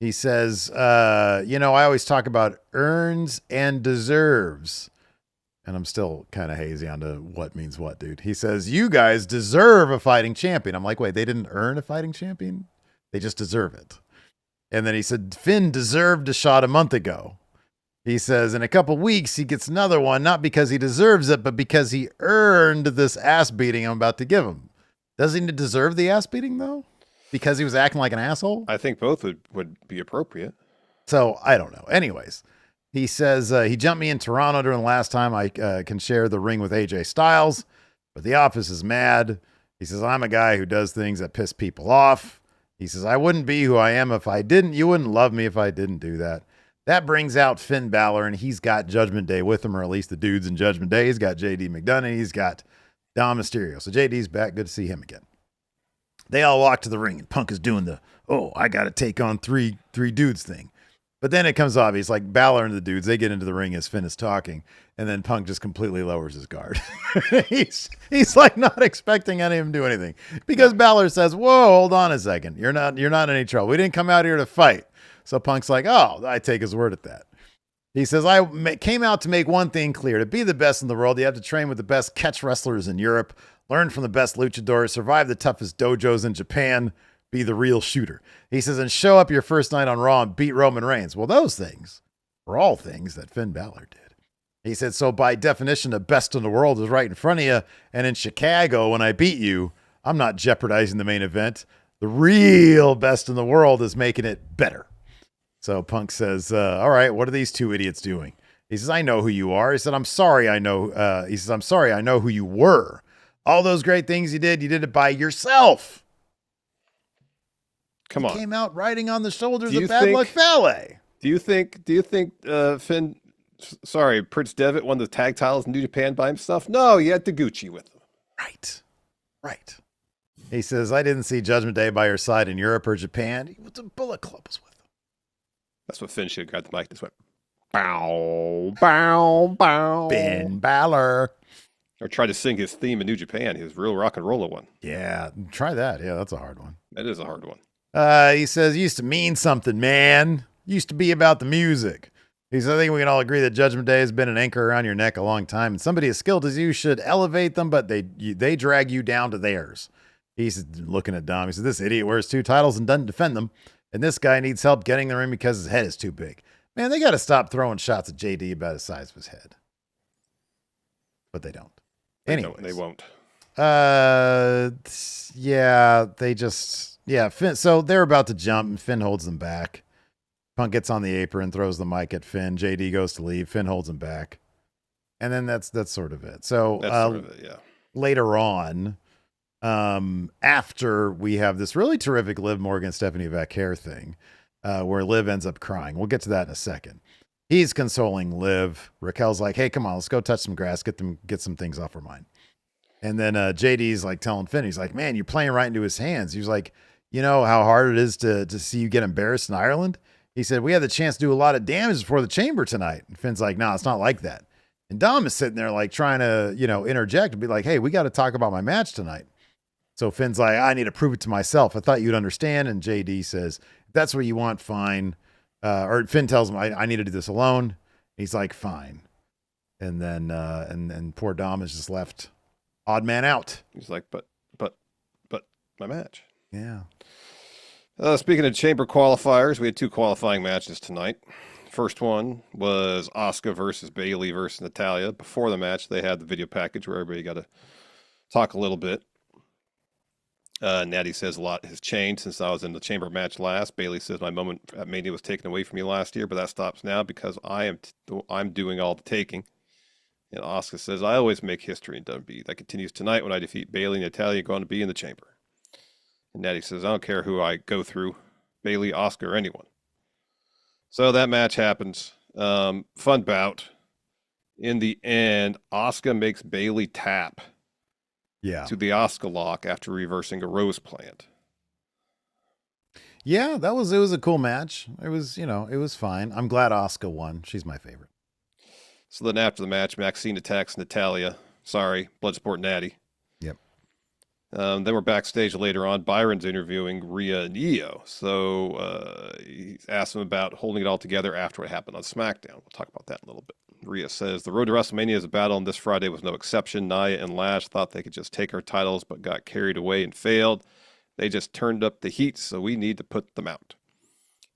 Speaker 2: He says, I always talk about earns and deserves. And I'm still kind of hazy on to what means what, dude. He says, you guys deserve a fighting champion. I'm like, wait, they didn't earn a fighting champion? They just deserve it. And then he said, Finn deserved a shot a month ago. He says, in a couple weeks, he gets another one, not because he deserves it, but because he earned this ass beating I'm about to give him. Doesn't he deserve the ass beating, though? Because he was acting like an asshole?
Speaker 3: I think both would be appropriate.
Speaker 2: So, I don't know. Anyways, he says, he jumped me in Toronto during the last time I can share the ring with AJ Styles, but the office is mad. He says, I'm a guy who does things that piss people off. He says, I wouldn't be who I am if I didn't. You wouldn't love me if I didn't do that. That brings out Finn Balor, and he's got Judgment Day with him, or at least the dudes in Judgment Day. He's got JD McDonough. He's got Dom Mysterio. So JD's back. Good to see him again. They all walk to the ring, and Punk is doing the, I got to take on three dudes thing. But then it comes obvious, like Balor and the dudes, they get into the ring as Finn is talking, and then Punk just completely lowers his guard. he's like not expecting any of him to do anything. Because Balor says, whoa, hold on a second. You're not in any trouble. We didn't come out here to fight. So Punk's like, I take his word at that. He says, I came out to make one thing clear. To be the best in the world, you have to train with the best catch wrestlers in Europe, learn from the best luchadors, survive the toughest dojos in Japan, be the real shooter. He says, and show up your first night on Raw and beat Roman Reigns. Well, those things were all things that Finn Balor did. He said, so by definition, the best in the world is right in front of you. And in Chicago, when I beat you, I'm not jeopardizing the main event. The real best in the world is making it better. So Punk says, all right, what are these two idiots doing? He says, I know who you are. He said, I'm sorry. I know who you were. All those great things you did it by yourself.
Speaker 3: Come on.
Speaker 2: Came out riding on the shoulders of Bad Luck Fale.
Speaker 3: Do you think Prince Devitt won the tag titles in New Japan by himself? No, he had Taguchi with him.
Speaker 2: Right. He says, I didn't see Judgment Day by your side in Europe or Japan. The Bullet Club was with him.
Speaker 3: That's what Finn should have grabbed the mic. Just went, bow, bow, bow.
Speaker 2: Finn Balor.
Speaker 3: Or tried to sing his theme in New Japan. He was real rock and roller one.
Speaker 2: Yeah, try that. Yeah, that's a hard one.
Speaker 3: That is a hard one.
Speaker 2: He says, used to mean something, man. Used to be about the music. He says, I think we can all agree that Judgment Day has been an anchor around your neck a long time, and somebody as skilled as you should elevate them, but they drag you down to theirs. He's looking at Dom. He says, this idiot wears 2 titles and doesn't defend them, and this guy needs help getting the ring because his head is too big. Man, they got to stop throwing shots at JD about the size of his head. But they don't. Anyways.
Speaker 3: They won't.
Speaker 2: Finn. So they're about to jump, and Finn holds them back. Punk gets on the apron, throws the mic at Finn. JD goes to leave. Finn holds him back, and then that's sort of it. So later on, after we have this really terrific Liv Morgan Stephanie Vaquer thing, where Liv ends up crying. We'll get to that in a second. He's consoling Liv. Raquel's like, "Hey, come on, let's go touch some grass, get some things off her mind." And then JD's like telling Finn, he's like, "Man, you're playing right into his hands." He was like, "You know how hard it is to see you get embarrassed in Ireland?" He said, "We had the chance to do a lot of damage before the chamber tonight." And Finn's like, "No, it's not like that." And Dom is sitting there like trying to, interject and be like, "Hey, we got to talk about my match tonight." So Finn's like, "I need to prove it to myself. I thought you'd understand." And JD says, "If that's what you want, fine." Or Finn tells him, I need to do this alone. He's like, "Fine." And then, and poor Dom is just left odd man out.
Speaker 3: He's like, but my match.
Speaker 2: Yeah.
Speaker 3: Speaking of chamber qualifiers, we had 2 qualifying matches tonight. First one was Asuka versus Bayley versus Natalya. Before the match, they had the video package where everybody got to talk a little bit. Natty says a lot has changed since I was in the chamber match last. Bayley says my moment at Mania was taken away from me last year, but that stops now because I'm doing all the taking. And Asuka says, I always make history in WWE. That continues tonight when I defeat Bayley and Natalya, going to be in the chamber. And Natty says, I don't care who I go through, Bayley, Asuka, or anyone. So that match happens. Fun bout. In the end, Asuka makes Bayley tap to the Asuka lock after reversing a rose plant.
Speaker 2: Yeah, it was a cool match. It was, it was fine. I'm glad Asuka won. She's my favorite.
Speaker 3: So then after the match, Maxine attacks Natalya. Sorry, Bloodsport Natty.
Speaker 2: Yep.
Speaker 3: Then we're backstage later on. Byron's interviewing Rhea and Io. So he asks him about holding it all together after what happened on SmackDown. We'll talk about that in a little bit. Rhea says, the road to WrestleMania is a battle, and this Friday was no exception. Nia and Lash thought they could just take our titles, but got carried away and failed. They just turned up the heat, so we need to put them out.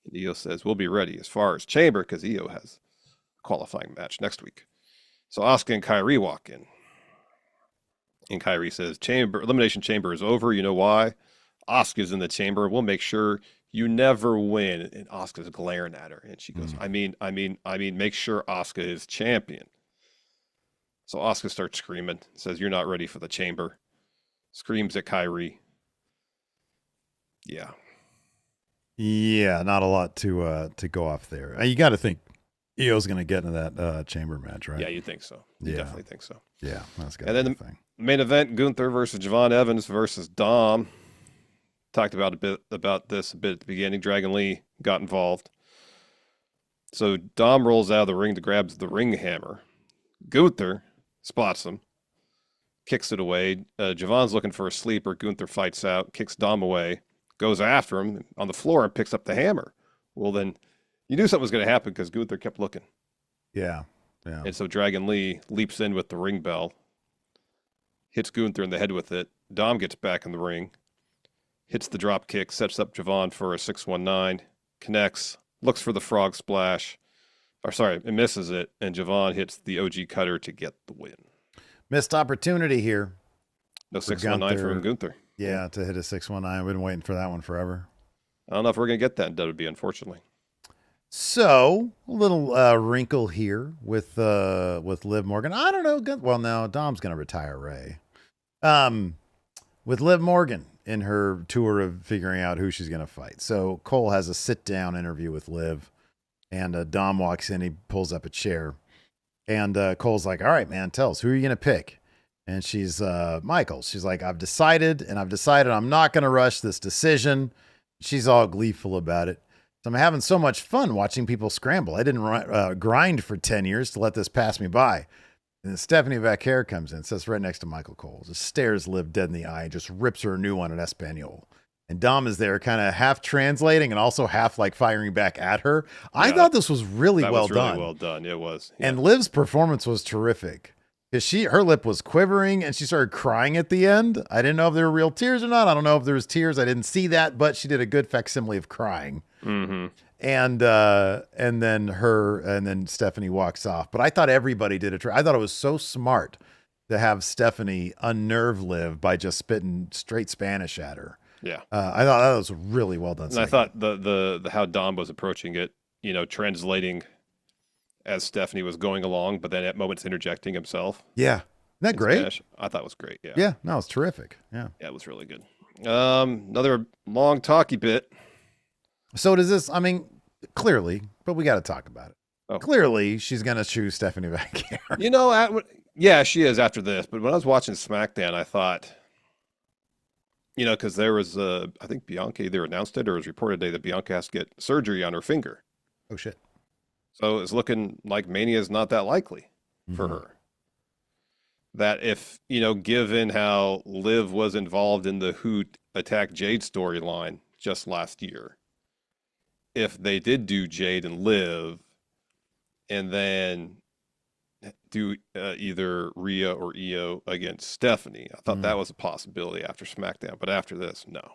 Speaker 3: And Io says, we'll be ready as far as Chamber, because Io has a qualifying match next week. So Asuka and Kairi walk in. And Kairi says, Elimination Chamber is over. You know why? Asuka's in the chamber. We'll make sure you never win. And Asuka's glaring at her. And she goes, I mean, make sure Asuka is champion. So Asuka starts screaming, says, you're not ready for the chamber. Screams at Kairi. Yeah.
Speaker 2: Yeah, not a lot to go off there. You got to think Io's going to get into that chamber match, right?
Speaker 3: Yeah, you think so. You definitely think so.
Speaker 2: Yeah, that's got
Speaker 3: And
Speaker 2: to
Speaker 3: then
Speaker 2: be a thing.
Speaker 3: Main event: Gunther versus Javon Evans versus Dom. Talked about this a bit at the beginning. Dragon Lee got involved. So Dom rolls out of the ring to grab the ring hammer. Gunther spots him, kicks it away. Javon's looking for a sleeper. Gunther fights out, kicks Dom away, goes after him on the floor and picks up the hammer. Well, then you knew something was going to happen because Gunther kept looking.
Speaker 2: Yeah.
Speaker 3: And so Dragon Lee leaps in with the ring bell, hits Gunther in the head with it. Dom gets back in the ring, hits the drop kick, sets up Javon for a 619, connects, looks for the frog splash. It misses it, and Javon hits the OG cutter to get the win.
Speaker 2: Missed opportunity here.
Speaker 3: No 619 from Gunther.
Speaker 2: Yeah, to hit a 619. I've been waiting for that one forever.
Speaker 3: I don't know if we're going to get that in WWE, unfortunately.
Speaker 2: So, a little wrinkle here with Liv Morgan. I don't know. Well, no, Dom's going to retire Ray. With Liv Morgan in her tour of figuring out who she's going to fight. So, Cole has a sit-down interview with Liv, and Dom walks in. He pulls up a chair, and Cole's like, all right, man, tell us, who are you going to pick? And she's Michael. She's like, I've decided I'm not going to rush this decision. She's all gleeful about it. So I'm having so much fun watching people scramble. I didn't grind for 10 years to let this pass me by. And then Stephanie Vaquer comes in, sits right next to Michael Cole, just stares Liv dead in the eye, just rips her a new one in Espanol. And Dom is there kind of half translating and also half like firing back at her. I thought this was really well done.
Speaker 3: Well done. It was. Yeah.
Speaker 2: And Liv's performance was terrific. Because her lip was quivering and she started crying at the end. I didn't know if there were real tears or not. I don't know if there was tears. I didn't see that, but she did a good facsimile of crying.
Speaker 3: Mm-hmm.
Speaker 2: And then Stephanie walks off. But I thought everybody did it. I thought it was so smart to have Stephanie unnerve Liv by just spitting straight Spanish at her.
Speaker 3: Yeah,
Speaker 2: I thought that was really well done.
Speaker 3: And I thought the how Dom was approaching it, translating as Stephanie was going along, but then at moments interjecting himself.
Speaker 2: Yeah. Isn't that great?
Speaker 3: Spanish. I thought it was great. Yeah.
Speaker 2: Yeah. No, it's terrific. Yeah.
Speaker 3: Yeah, it was really good. Another long talky bit.
Speaker 2: So does this, I mean, clearly, but we got to talk about it.
Speaker 3: Oh.
Speaker 2: Clearly, she's going to choose Stephanie Vaquer.
Speaker 3: Yeah, she is after this. But when I was watching SmackDown, I thought, because there was, I think Bianca either announced it or it was reported today that Bianca has to get surgery on her finger.
Speaker 2: Oh, shit.
Speaker 3: So it's looking like Mania is not that likely for her. That if, given how Liv was involved in the Who Attacked Jade storyline just last year, if they did do Jade and Liv and then do either Rhea or Io against Stephanie, I thought that was a possibility after SmackDown. But after this, no.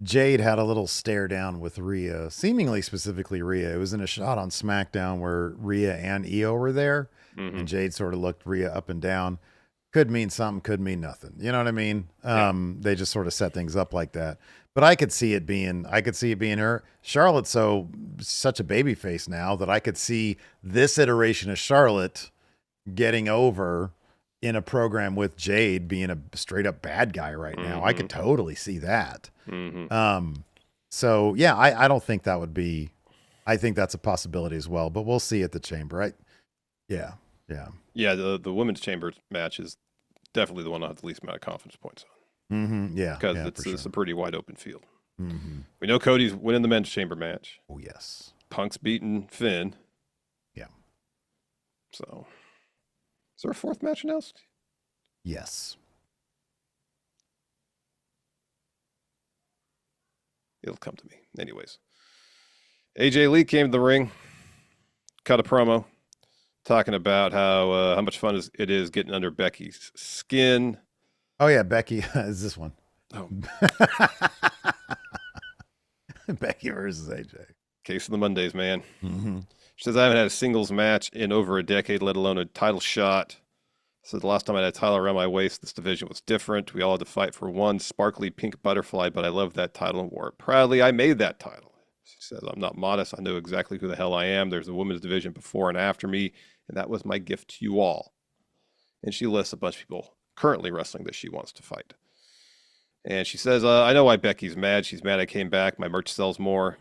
Speaker 2: Jade had a little stare down with Rhea, seemingly specifically Rhea. It was in a shot on SmackDown where Rhea and Io were there, and Jade sort of looked Rhea up and down. Could mean something, could mean nothing. You know what I mean? They just sort of set things up like that. But I could see it being her. Charlotte's such a baby face now that I could see this iteration of Charlotte getting over in a program with Jade being a straight up bad guy right now. I could totally see that. So yeah, I don't think that would be, I think that's a possibility as well, but we'll see at the chamber. Yeah.
Speaker 3: The women's chamber match is definitely the one I have the least amount of confidence points on.
Speaker 2: Yeah.
Speaker 3: Because it's a pretty wide open field. We know Cody's winning the men's chamber match.
Speaker 2: Oh yes.
Speaker 3: Punk's beating Finn.
Speaker 2: Yeah.
Speaker 3: So is there a fourth match announced?
Speaker 2: Yes.
Speaker 3: It'll come to me. Anyways. AJ Lee came to the ring, cut a promo, talking about how much fun it is getting under Becky's skin.
Speaker 2: Oh yeah, Becky is this one.
Speaker 3: Oh.
Speaker 2: Becky versus AJ.
Speaker 3: Case of the Mondays, man. She says, I haven't had a singles match in over a decade, let alone a title shot. So the last time I had a title around my waist, this division was different. We all had to fight for one sparkly pink butterfly, but I loved that title and wore it proudly. I made that title. She says, I'm not modest. I know exactly who the hell I am. There's a women's division before and after me, and that was my gift to you all. And she lists a bunch of people currently wrestling that she wants to fight. And she says, I know why Becky's mad. She's mad I came back. My merch sells more.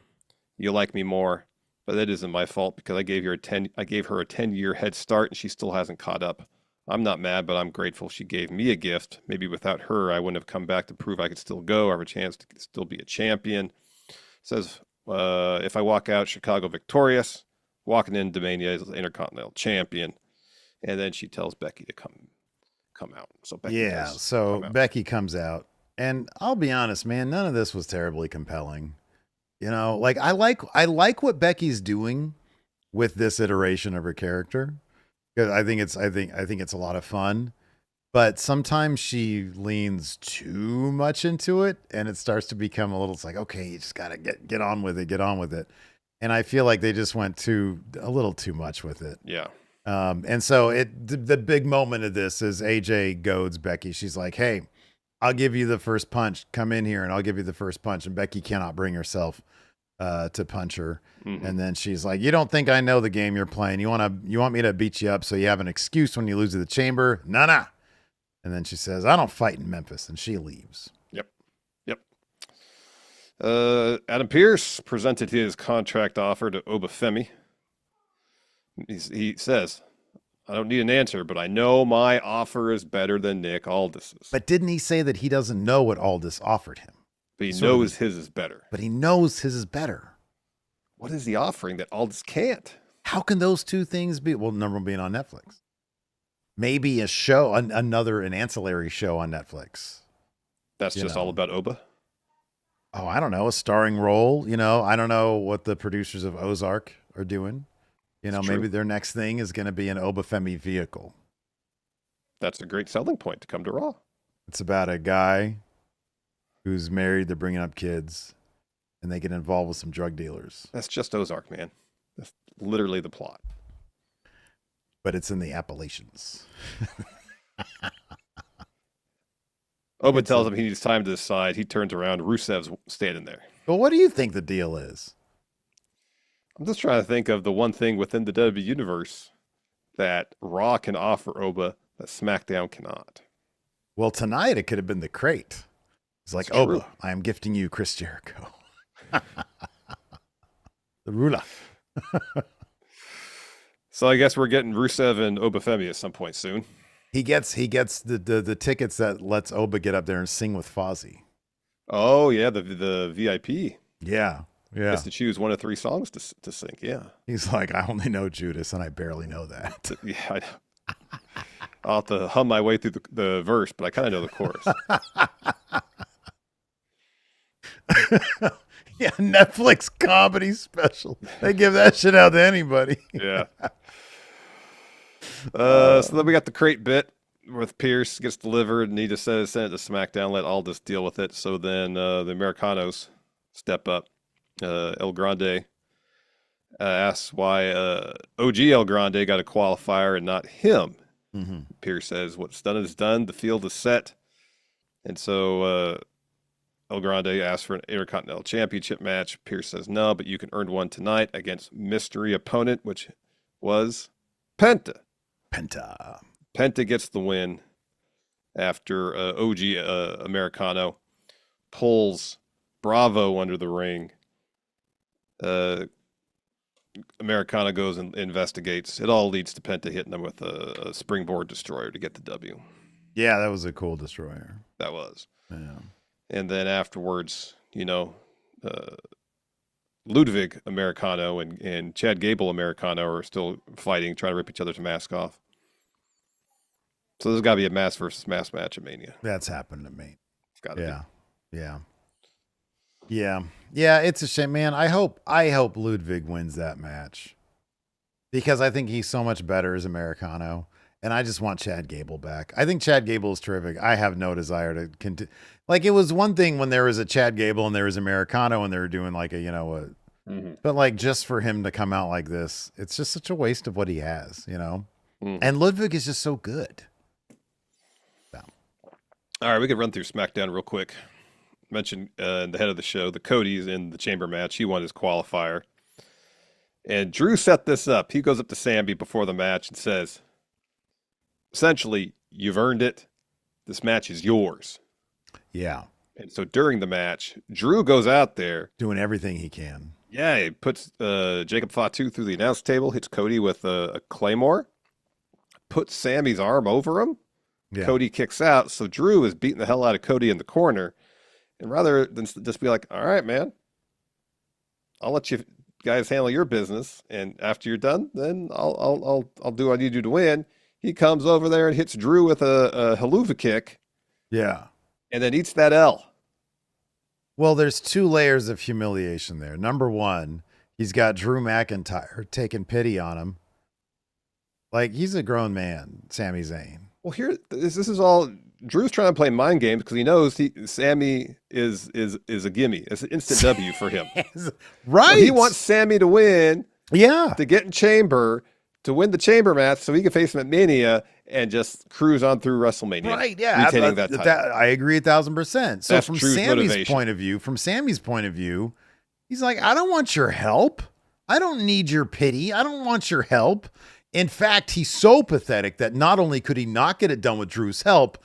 Speaker 3: You like me more. But that isn't my fault because I gave her a 10-year head start and she still hasn't caught up. I'm not mad, but I'm grateful she gave me a gift. Maybe without her, I wouldn't have come back to prove I could still go, have a chance to still be a champion. Says, if I walk out Chicago victorious, walking into Mania as Intercontinental Champion. And then she tells Becky to come out. So Becky
Speaker 2: Becky comes out. And I'll be honest, man, none of this was terribly compelling. You know, like I like what Becky's doing with this iteration of her character. Because I think it's a lot of fun. But sometimes she leans too much into it and it starts to become a little, it's like, okay, you just gotta get on with it. And I feel like they just went a little too much with it.
Speaker 3: Yeah.
Speaker 2: And so the big moment of this is AJ goads Becky. She's like, hey, I'll give you the first punch. Come in here and I'll give you the first punch. And Becky cannot bring herself to punch her. Mm-hmm. And then she's like, you don't think I know the game you're playing? You want me to beat you up so you have an excuse when you lose to the chamber? Nah. And then she says, I don't fight in Memphis. And she leaves.
Speaker 3: Yep. Adam Pearce presented his contract offer to Obafemi. He says, I don't need an answer, but I know my offer is better than Nick Aldis's.
Speaker 2: But didn't he say that he doesn't know what Aldis offered him?
Speaker 3: But he knows his is better.
Speaker 2: But he knows his is better.
Speaker 3: What is he offering that Aldis can't?
Speaker 2: How can those two things be? Well, number one being on Netflix. Maybe a show, an ancillary show on Netflix.
Speaker 3: That's just all about Oba?
Speaker 2: Oh, I don't know. A starring role. You know, I don't know what the producers of Ozark are doing. You know, maybe their next thing is going to be an Obafemi vehicle.
Speaker 3: That's a great selling point to come to Raw.
Speaker 2: It's about a guy who's married, they're bringing up kids, and they get involved with some drug dealers.
Speaker 3: That's just Ozark, man. That's literally the plot.
Speaker 2: But it's in the Appalachians.
Speaker 3: Oba tells him he needs time to decide. He turns around. Rusev's standing there.
Speaker 2: Well, what do you think the deal is?
Speaker 3: I'm just trying to think of the one thing within the WWE universe that Raw can offer Oba that SmackDown cannot.
Speaker 2: Well, tonight it could have been the crate. It's like, Oba, I am gifting you Chris Jericho. The Rula.
Speaker 3: So I guess we're getting Rusev and Obafemi at some point soon.
Speaker 2: He gets the tickets that lets Oba get up there and sing with Fozzy.
Speaker 3: Oh yeah, the VIP.
Speaker 2: Yeah.
Speaker 3: Gets to choose one of 3 songs to sing. Yeah.
Speaker 2: He's like, I only know Judas, and I barely know that.
Speaker 3: Yeah, I'll have to hum my way through the verse, but I kind of know the chorus.
Speaker 2: Yeah, Netflix comedy special. They give that shit out to anybody.
Speaker 3: Yeah. So then we got the crate bit with Pierce gets delivered, and he just send it to SmackDown, let Aldis deal with it. So then the Americanos step up. El Grande asks why OG El Grande got a qualifier and not him. Mm-hmm. Pierce says, what's done is done. The field is set. And so El Grande asks for an Intercontinental Championship match. Pierce says, no, but you can earn one tonight against mystery opponent, which was Penta. Penta gets the win after OG Americano pulls Bravo under the ring. Americana goes and investigates. It all leads to Penta hitting him with a springboard destroyer to get the W.
Speaker 2: Yeah, that was a cool destroyer.
Speaker 3: That was.
Speaker 2: Yeah.
Speaker 3: And then afterwards, Ludwig Americano and Chad Gable Americano are still fighting, trying to rip each other's mask off. So there's got to be a mask versus mask match at Mania.
Speaker 2: That's happened to me.
Speaker 3: It's got to be.
Speaker 2: Yeah, it's a shame, man. I hope Ludwig wins that match because I think he's so much better as Americano, and I just want Chad Gable back. I think Chad Gable is terrific. I have no desire to continue. Like, it was one thing when there was a Chad Gable and there was Americano and they were doing like
Speaker 3: mm-hmm.
Speaker 2: But like just for him to come out like this, it's just such a waste of what he has,
Speaker 3: Mm-hmm.
Speaker 2: And Ludwig is just so good. So.
Speaker 3: All right, we can run through SmackDown real quick. Mentioned the head of the show, the Cody's in the chamber match. He won his qualifier. And Drew set this up. He goes up to Samby before the match and says, essentially, you've earned it. This match is yours.
Speaker 2: Yeah.
Speaker 3: And so during the match, Drew goes out there.
Speaker 2: Doing everything he can.
Speaker 3: Yeah, he puts Jacob Fatu through the announce table, hits Cody with a Claymore, puts Sammy's arm over him.
Speaker 2: Yeah.
Speaker 3: Cody kicks out, so Drew is beating the hell out of Cody in the corner. And rather than just be like, all right, man, I'll let you guys handle your business, and after you're done, then I'll do what I need to do to win. He comes over there and hits Drew with a haluva kick.
Speaker 2: Yeah.
Speaker 3: And then eats that L.
Speaker 2: Well, there's two layers of humiliation there. Number one, he's got Drew McIntyre taking pity on him. Like, he's a grown man, Sami Zayn.
Speaker 3: Well, here, this is all, Drew's trying to play mind games because he knows Sammy is a gimme. It's an instant W for him.
Speaker 2: Right.
Speaker 3: So he wants Sammy to win.
Speaker 2: Yeah.
Speaker 3: To get in Chamber, to win the Chamber match so he can face him at Mania and just cruise on through WrestleMania.
Speaker 2: Right, yeah.
Speaker 3: Retaining that title.
Speaker 2: I agree 1,000%. So
Speaker 3: That's
Speaker 2: from
Speaker 3: Drew's
Speaker 2: Sammy's
Speaker 3: motivation.
Speaker 2: point of view, he's like, I don't want your help. I don't need your pity. I don't want your help. In fact, he's so pathetic that not only could he not get it done with Drew's help,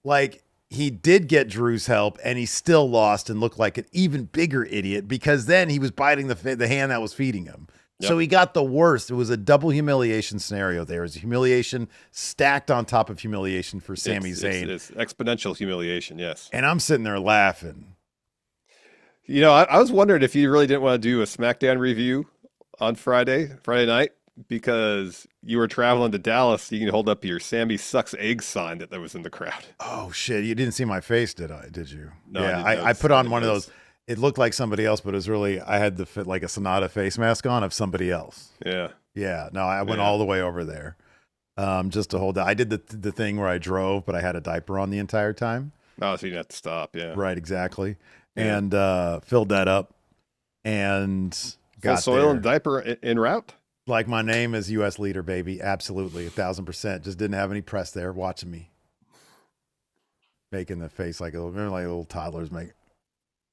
Speaker 2: like he did get Drew's help and he still lost and looked like an even bigger idiot because then he was biting the hand that was feeding him. Yep. So he got the worst. It was a double humiliation scenario. There was humiliation stacked on top of humiliation for Sami Zayn.
Speaker 3: It's exponential humiliation, yes.
Speaker 2: And I'm sitting there laughing.
Speaker 3: You know, I was wondering if you really didn't want to do a SmackDown review on Friday night, because you were traveling to Dallas. You can hold up your Sammy sucks egg sign that was in the crowd.
Speaker 2: Oh, shit. You didn't see my face, did I? Did you?
Speaker 3: No,
Speaker 2: yeah, I put on one of those. It looked like somebody else, but it was really, I had the fit like a Sonata face mask on of somebody else.
Speaker 3: Yeah.
Speaker 2: Yeah. No, I went all the way over there just to hold that. I did the thing where I drove, but I had a diaper on the entire time.
Speaker 3: Oh, so you didn't have to stop. Yeah.
Speaker 2: Right. Exactly.
Speaker 3: Yeah.
Speaker 2: And filled that up and
Speaker 3: full
Speaker 2: got
Speaker 3: soil
Speaker 2: there.
Speaker 3: and diaper en route.
Speaker 2: Like my name is U.S. leader, baby. Absolutely. 1,000%. Just didn't have any press there watching me. Making the face like little toddlers make.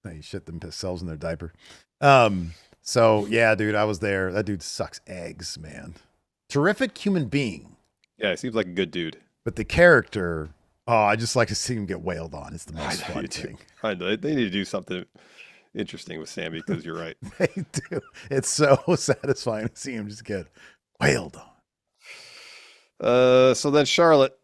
Speaker 2: They shit themselves in their diaper. So yeah, dude, I was there. That dude sucks eggs, man. Terrific human being.
Speaker 3: Yeah, he seems like a good dude.
Speaker 2: But the character, I just like to see him get wailed on. It's the most fun thing.
Speaker 3: I know. They need to do something interesting with Sammy, because you're right.
Speaker 2: They do. It's so satisfying to see him just get wailed
Speaker 3: on. So then Charlotte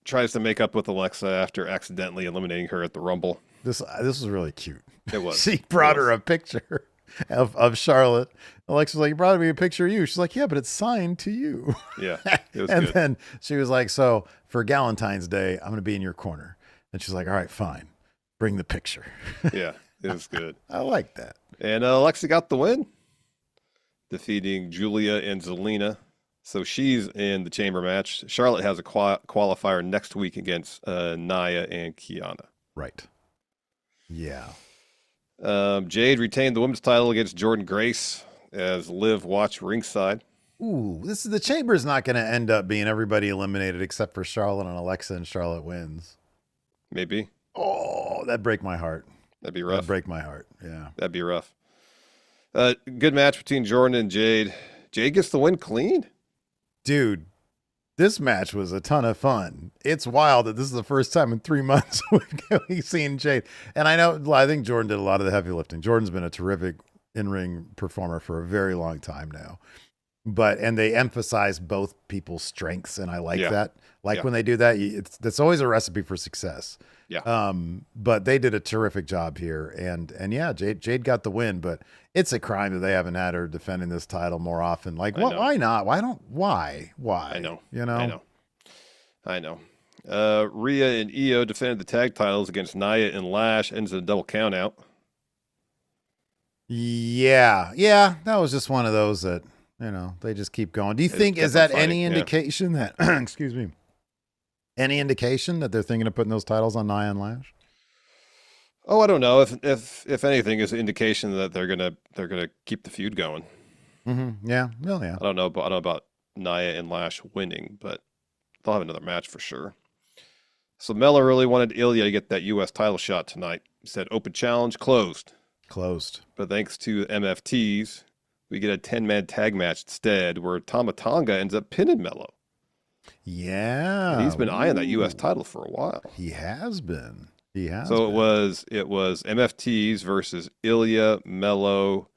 Speaker 3: tries to make up with Alexa after accidentally eliminating her at the Rumble.
Speaker 2: This was really cute.
Speaker 3: It was.
Speaker 2: She brought her a picture of Charlotte. Alexa's like, you brought me a picture of you. She's like, yeah, but it's signed to you.
Speaker 3: Yeah, it was
Speaker 2: and
Speaker 3: good.
Speaker 2: Then she was like, so for Galentine's Day, I'm going to be in your corner. And she's like, all right, fine. Bring the picture.
Speaker 3: Yeah, it was good.
Speaker 2: I like that.
Speaker 3: And Alexa got the win, defeating Julia and Zelina. So she's in the Chamber match. Charlotte has a qualifier next week against Nia and Kiana.
Speaker 2: Right. Yeah.
Speaker 3: Jade retained the women's title against Jordan Grace as Liv watched ringside.
Speaker 2: Ooh, the Chamber is not going to end up being everybody eliminated except for Charlotte and Alexa, and Charlotte wins.
Speaker 3: Maybe.
Speaker 2: Oh, that'd break my heart.
Speaker 3: That'd be rough.
Speaker 2: That'd break my heart. Yeah.
Speaker 3: That'd be rough. Good match between Jordan and Jade. Jade gets the win clean.
Speaker 2: Dude, this match was a ton of fun. It's wild that this is the first time in 3 months we've seen Jade. And I think Jordan did a lot of the heavy lifting. Jordan's been a terrific in-ring performer for a very long time now. And they emphasize both people's strengths, and I like that. When they do that, that's always a recipe for success.
Speaker 3: Yeah.
Speaker 2: But they did a terrific job here, and yeah, Jade got the win. But it's a crime that they haven't had her defending this title more often. Like, why not? Why?
Speaker 3: I know.
Speaker 2: You know.
Speaker 3: I know. Rhea and Io defended the tag titles against Nia and Lash. Ends in a double count out.
Speaker 2: Yeah, that was just one of those that, they just keep going. Do you think, is that any indication that, excuse me, any indication that they're thinking of putting those titles on Nia and Lash?
Speaker 3: Oh, I don't know. If anything, is an indication that they're gonna keep the feud going.
Speaker 2: Mm-hmm. Yeah. Well, yeah.
Speaker 3: I don't know about Nia and Lash winning, but they'll have another match for sure. So Mella really wanted Ilya to get that U.S. title shot tonight. He said, "Open challenge closed." But thanks to MFTs, we get a 10-man tag match instead, where Tama Tonga ends up pinning Mello.
Speaker 2: Yeah.
Speaker 3: And he's been eyeing that U.S. title for a while.
Speaker 2: He has been. He has.
Speaker 3: So
Speaker 2: been.
Speaker 3: it was MFTs versus Ilya, Mello,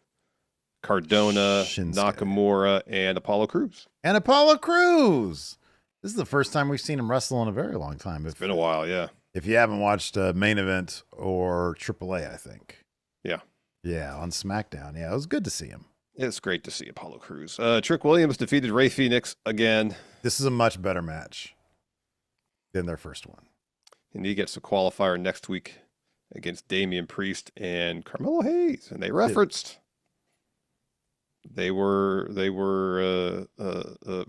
Speaker 3: Cardona,
Speaker 2: Shinsuke.
Speaker 3: Nakamura, and Apollo Crews.
Speaker 2: And Apollo Crews. This is the first time we've seen him wrestle in a very long time.
Speaker 3: It's been a while, yeah.
Speaker 2: If you haven't watched Main Event or AAA, I think.
Speaker 3: Yeah.
Speaker 2: Yeah, on SmackDown. Yeah, it was good to see him.
Speaker 3: It's great to see Apollo Crews. Trick Williams defeated Ray Phoenix again.
Speaker 2: This is a much better match than their first one.
Speaker 3: And he gets a qualifier next week against Damian Priest and Carmelo Hayes. And they referenced they were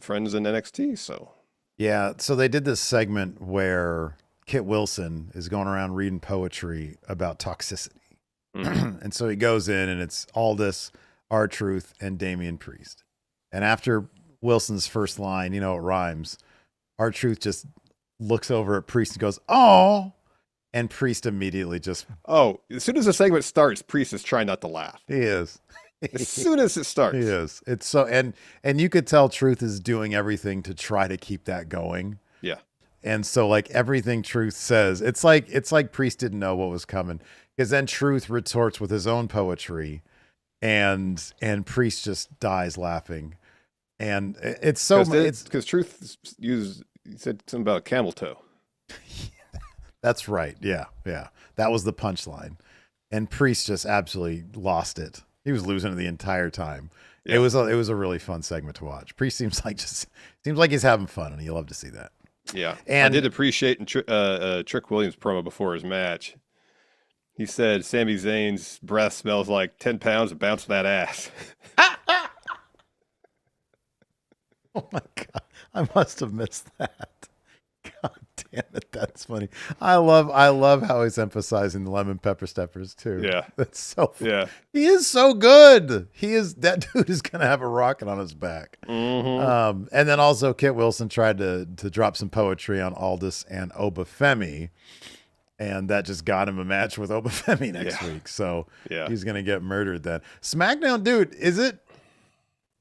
Speaker 3: friends in NXT. So
Speaker 2: yeah, so they did this segment where Kit Wilson is going around reading poetry about toxicity. Mm-hmm. And so he goes in and it's Aldis, R-Truth, and Damian Priest. And after Wilson's first line, you know, it rhymes. R-Truth just looks over at Priest and goes, "Oh," and Priest immediately just...
Speaker 3: Oh, as soon as the segment starts, Priest is trying not to laugh.
Speaker 2: He is.
Speaker 3: As soon as it starts.
Speaker 2: He is. It's so... And you could tell Truth is doing everything to try to keep that going.
Speaker 3: Yeah.
Speaker 2: And so, like, everything Truth says, it's like Priest didn't know what was coming. Because then Truth retorts with his own poetry, and Priest just dies laughing. And it's so...
Speaker 3: Because Truth used... He said something about a camel toe.
Speaker 2: That's right. Yeah. Yeah. That was the punchline. And Priest just absolutely lost it. He was losing it the entire time. Yeah. It was a really fun segment to watch. Priest seems like he's having fun, and you love to see that.
Speaker 3: Yeah. And I did appreciate Trick Williams' promo before his match. He said Sami Zayn's breath smells like 10 pounds of bouncing that ass.
Speaker 2: Oh my God. I must have missed that. God damn it. That's funny. I love how he's emphasizing the lemon pepper steppers too.
Speaker 3: Yeah.
Speaker 2: That's so funny.
Speaker 3: Yeah.
Speaker 2: He is so good. That dude is going to have a rocket on his back.
Speaker 3: Mm-hmm.
Speaker 2: And then also Kit Wilson tried to drop some poetry on Aldis and Obafemi. And that just got him a match with Obafemi next week. So he's going to get murdered then. SmackDown, dude, is it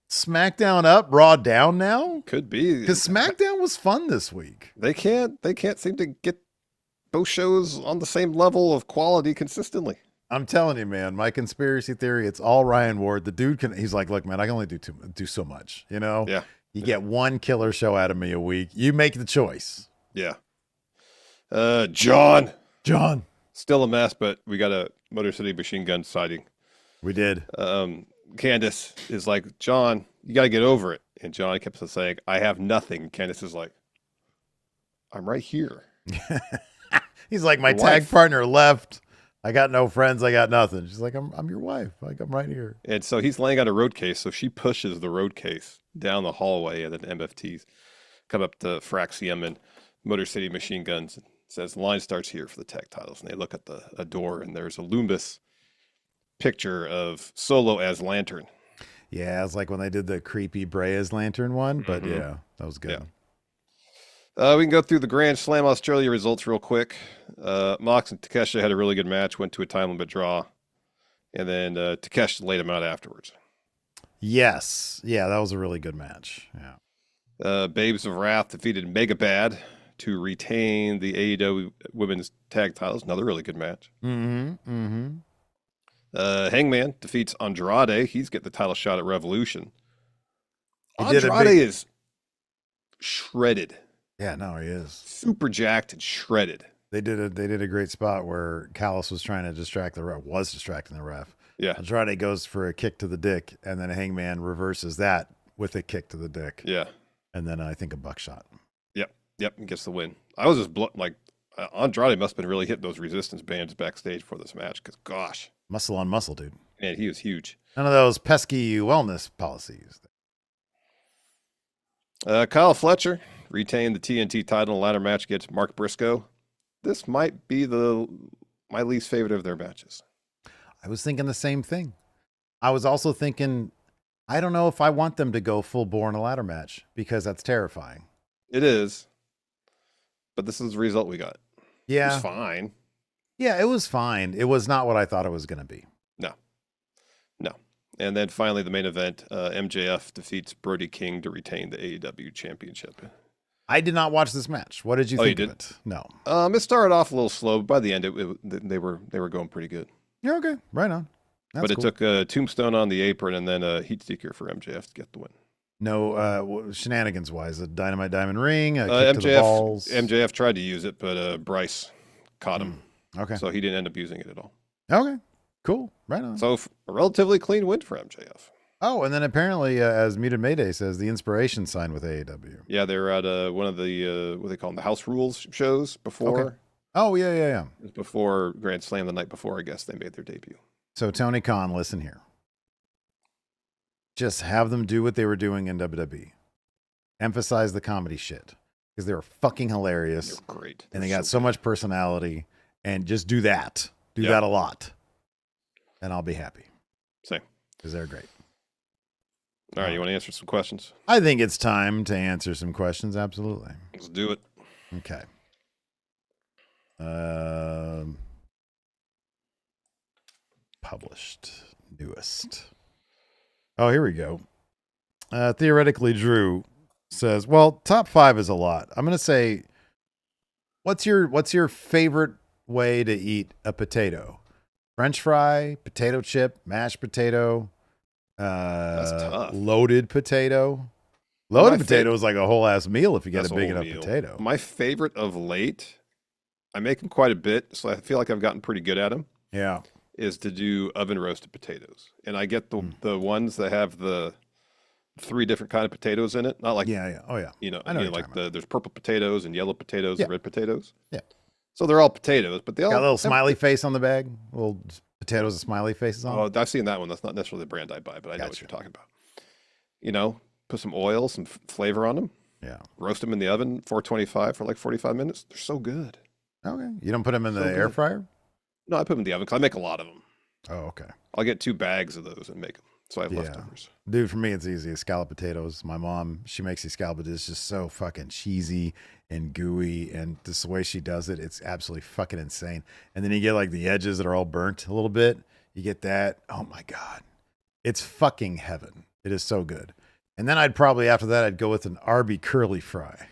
Speaker 2: SmackDown up, Raw down now?
Speaker 3: Could be.
Speaker 2: Because SmackDown was fun this week.
Speaker 3: They can't seem to get both shows on the same level of quality consistently.
Speaker 2: I'm telling you, man, my conspiracy theory, it's all Ryan Ward. The dude he's like, look, man, I can only do so much, you know?
Speaker 3: Yeah.
Speaker 2: You get one killer show out of me a week. You make the choice.
Speaker 3: Yeah. John.
Speaker 2: Still
Speaker 3: a mess, but we got a Motor City Machine Gun sighting.
Speaker 2: We did.
Speaker 3: Candace is like, John, you got to get over it. And John kept saying, I have nothing. Candace is like, I'm right here.
Speaker 2: He's like, my tag partner left. I got no friends. I got nothing. She's like, I'm your wife. Like, I'm right here.
Speaker 3: And so he's laying on a road case. So she pushes the road case down the hallway, and then MFTs come up to Fraxium and Motor City Machine Guns. Says the line starts here for the tag titles, and they look at a door, and there's a Lumbus picture of Solo as Lantern.
Speaker 2: Yeah, it's like when they did the creepy Bray as Lantern one, but yeah, that was good.
Speaker 3: Yeah. We can go through the Grand Slam Australia results real quick. Mox and Takeshita had a really good match, went to a time limit draw, and then Takeshita laid him out afterwards.
Speaker 2: Yes, yeah, that was a really good match. Yeah.
Speaker 3: Babes of Wrath defeated Mega Bad to retain the AEW Women's Tag Titles. Another really good match. Hangman defeats Andrade. He's getting the title shot at Revolution. Andrade is shredded.
Speaker 2: Yeah, no, he is.
Speaker 3: Super jacked and shredded.
Speaker 2: They did a great spot where Callis was trying to distracting the ref.
Speaker 3: Yeah.
Speaker 2: Andrade goes for a kick to the dick, and then Hangman reverses that with a kick to the dick.
Speaker 3: Yeah.
Speaker 2: And then I think a buckshot.
Speaker 3: Yep, and gets the win. I was just Andrade must have been really hitting those resistance bands backstage for this match, because gosh.
Speaker 2: Muscle on muscle, dude.
Speaker 3: Man, he was huge.
Speaker 2: None of those pesky wellness policies.
Speaker 3: Kyle Fletcher retained the TNT title in a ladder match against Mark Briscoe. This might be my least favorite of their matches.
Speaker 2: I was thinking the same thing. I was also thinking, I don't know if I want them to go full bore in a ladder match, because that's terrifying.
Speaker 3: It is. But this is the result we got.
Speaker 2: Yeah.
Speaker 3: It was fine.
Speaker 2: Yeah, it was fine. It was not what I thought it was going to be.
Speaker 3: No. And then finally, the main event, MJF defeats Brody King to retain the AEW championship.
Speaker 2: I did not watch this match. What did you think of it? No.
Speaker 3: It started off a little slow, but by the end, they were going pretty good.
Speaker 2: You're okay. Right on. That's
Speaker 3: but it
Speaker 2: cool.
Speaker 3: took a tombstone on the apron and then a heat seeker for MJF to get the win.
Speaker 2: No shenanigans wise. A dynamite diamond ring, a kick to the balls.
Speaker 3: MJF tried to use it, but Bryce caught him.
Speaker 2: Okay.
Speaker 3: So he didn't end up using it at all.
Speaker 2: Okay. Cool. Right on.
Speaker 3: So a relatively clean win for MJF.
Speaker 2: Oh, and then apparently, as Muted Mayday says, the Inspiration signed with AEW.
Speaker 3: Yeah, they were at one of the what they call them, the House Rules shows before.
Speaker 2: Okay. Oh, yeah.
Speaker 3: It was before Grand Slam the night before, I guess they made their debut.
Speaker 2: So Tony Khan, listen here. Just have them do what they were doing in WWE. Emphasize the comedy shit because they were fucking hilarious.
Speaker 3: They're great.
Speaker 2: And they got so much personality. And just do that. Do that a lot. And I'll be happy.
Speaker 3: Same.
Speaker 2: Because they're great.
Speaker 3: All right, you want to answer some questions?
Speaker 2: I think it's time to answer some questions. Absolutely.
Speaker 3: Let's do it.
Speaker 2: Okay. Published. Newest. Oh, here we go. Theoretically, Drew says, well, top 5 is a lot. I'm going to say, what's your favorite way to eat a potato? French fry, potato chip, mashed potato,
Speaker 3: That's tough.
Speaker 2: loaded potato. Loaded potato is like a whole ass meal if you get a big enough potato.
Speaker 3: My favorite of late, I make them quite a bit, so I feel like I've gotten pretty good at them.
Speaker 2: Yeah.
Speaker 3: Is to do oven roasted potatoes. And I get the ones that have the 3 different kind of potatoes in it. Not like
Speaker 2: Oh yeah.
Speaker 3: You know,
Speaker 2: I know
Speaker 3: like there's purple potatoes and yellow potatoes and red potatoes.
Speaker 2: Yeah.
Speaker 3: So they're all potatoes, but they all
Speaker 2: got a little smiley face on the bag. Little potatoes with smiley faces on.
Speaker 3: Oh, I've seen that one. That's not necessarily the brand I buy, but I know what you're talking about. You know, put some oil, some flavor on them.
Speaker 2: Yeah.
Speaker 3: Roast them in the oven, 425 for like 45 minutes. They're so good.
Speaker 2: Okay. You don't put them in the air fryer?
Speaker 3: No, I put them in the oven because I make a lot of them.
Speaker 2: Oh, okay.
Speaker 3: I'll get 2 bags of those and make them. So I have leftovers.
Speaker 2: Dude, for me, it's easy. Scallop potatoes. My mom, she makes these scallop potatoes just so fucking cheesy and gooey. And just the way she does it, it's absolutely fucking insane. And then you get like the edges that are all burnt a little bit. You get that. Oh my God. It's fucking heaven. It is so good. And then after that, I'd go with an Arby curly fry.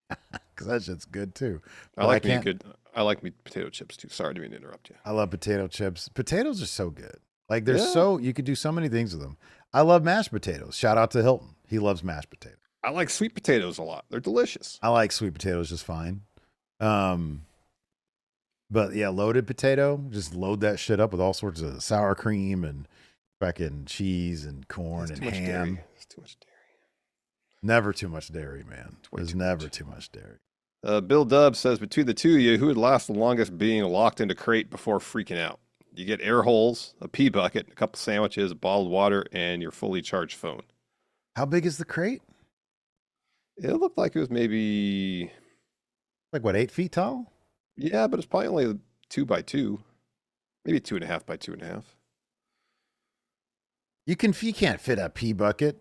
Speaker 2: Because that shit's good too.
Speaker 3: I like meat potato chips too. Sorry to interrupt you.
Speaker 2: I love potato chips. Potatoes are so good. Like you could do so many things with them. I love mashed potatoes. Shout out to Hilton. He loves mashed potatoes.
Speaker 3: I like sweet potatoes a lot. They're delicious.
Speaker 2: I like sweet potatoes just fine. But yeah, loaded potato, just load that shit up with all sorts of sour cream and fucking cheese and corn and ham.
Speaker 3: It's too much dairy.
Speaker 2: Never too much dairy, man. There's never too much dairy.
Speaker 3: Bill Dubb says, between the two of you, who would last the longest being locked in a crate before freaking out? You get air holes, a pee bucket, a couple sandwiches, a bottled water, and your fully charged phone.
Speaker 2: How big is the crate?
Speaker 3: It looked like it was maybe...
Speaker 2: Like what, 8 feet tall?
Speaker 3: Yeah, but it's probably only 2 by 2. Maybe 2.5 by 2.5.
Speaker 2: You can't fit a pee bucket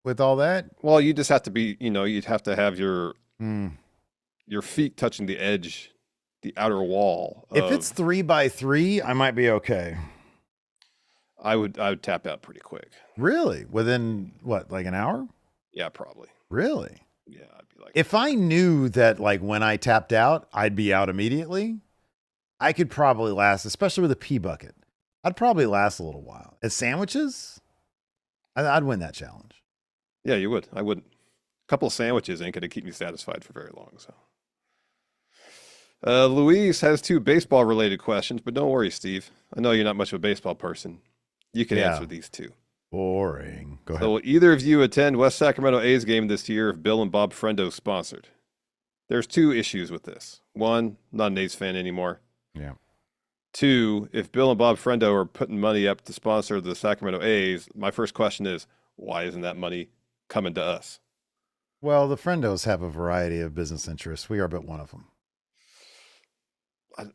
Speaker 2: with all that.
Speaker 3: Well, you just have to be, you'd have to have your feet touching the edge, the outer wall.
Speaker 2: If it's 3 by 3, I might be okay.
Speaker 3: I would tap out pretty quick.
Speaker 2: Really? Within what, like an hour?
Speaker 3: Yeah, probably.
Speaker 2: Really?
Speaker 3: Yeah, I'd be like.
Speaker 2: If I knew that, like when I tapped out, I'd be out immediately, I could probably last, especially with a pee bucket. I'd probably last a little while. As sandwiches, I'd win that challenge.
Speaker 3: Yeah, you would. I wouldn't. A couple of sandwiches ain't going to keep me satisfied for very long. So, Louise has 2 baseball-related questions, but don't worry, Steve. I know you're not much of a baseball person. You can answer these 2.
Speaker 2: Boring. Go ahead.
Speaker 3: So, will either of you attend West Sacramento A's game this year if Bill and Bob Friendo sponsored? There's 2 issues with this. 1, not an A's fan anymore.
Speaker 2: Yeah.
Speaker 3: 2, if Bill and Bob Friendo are putting money up to sponsor the Sacramento A's, my first question is, why isn't that money coming to us?
Speaker 2: Well, the Friendos have a variety of business interests. We are but one of them.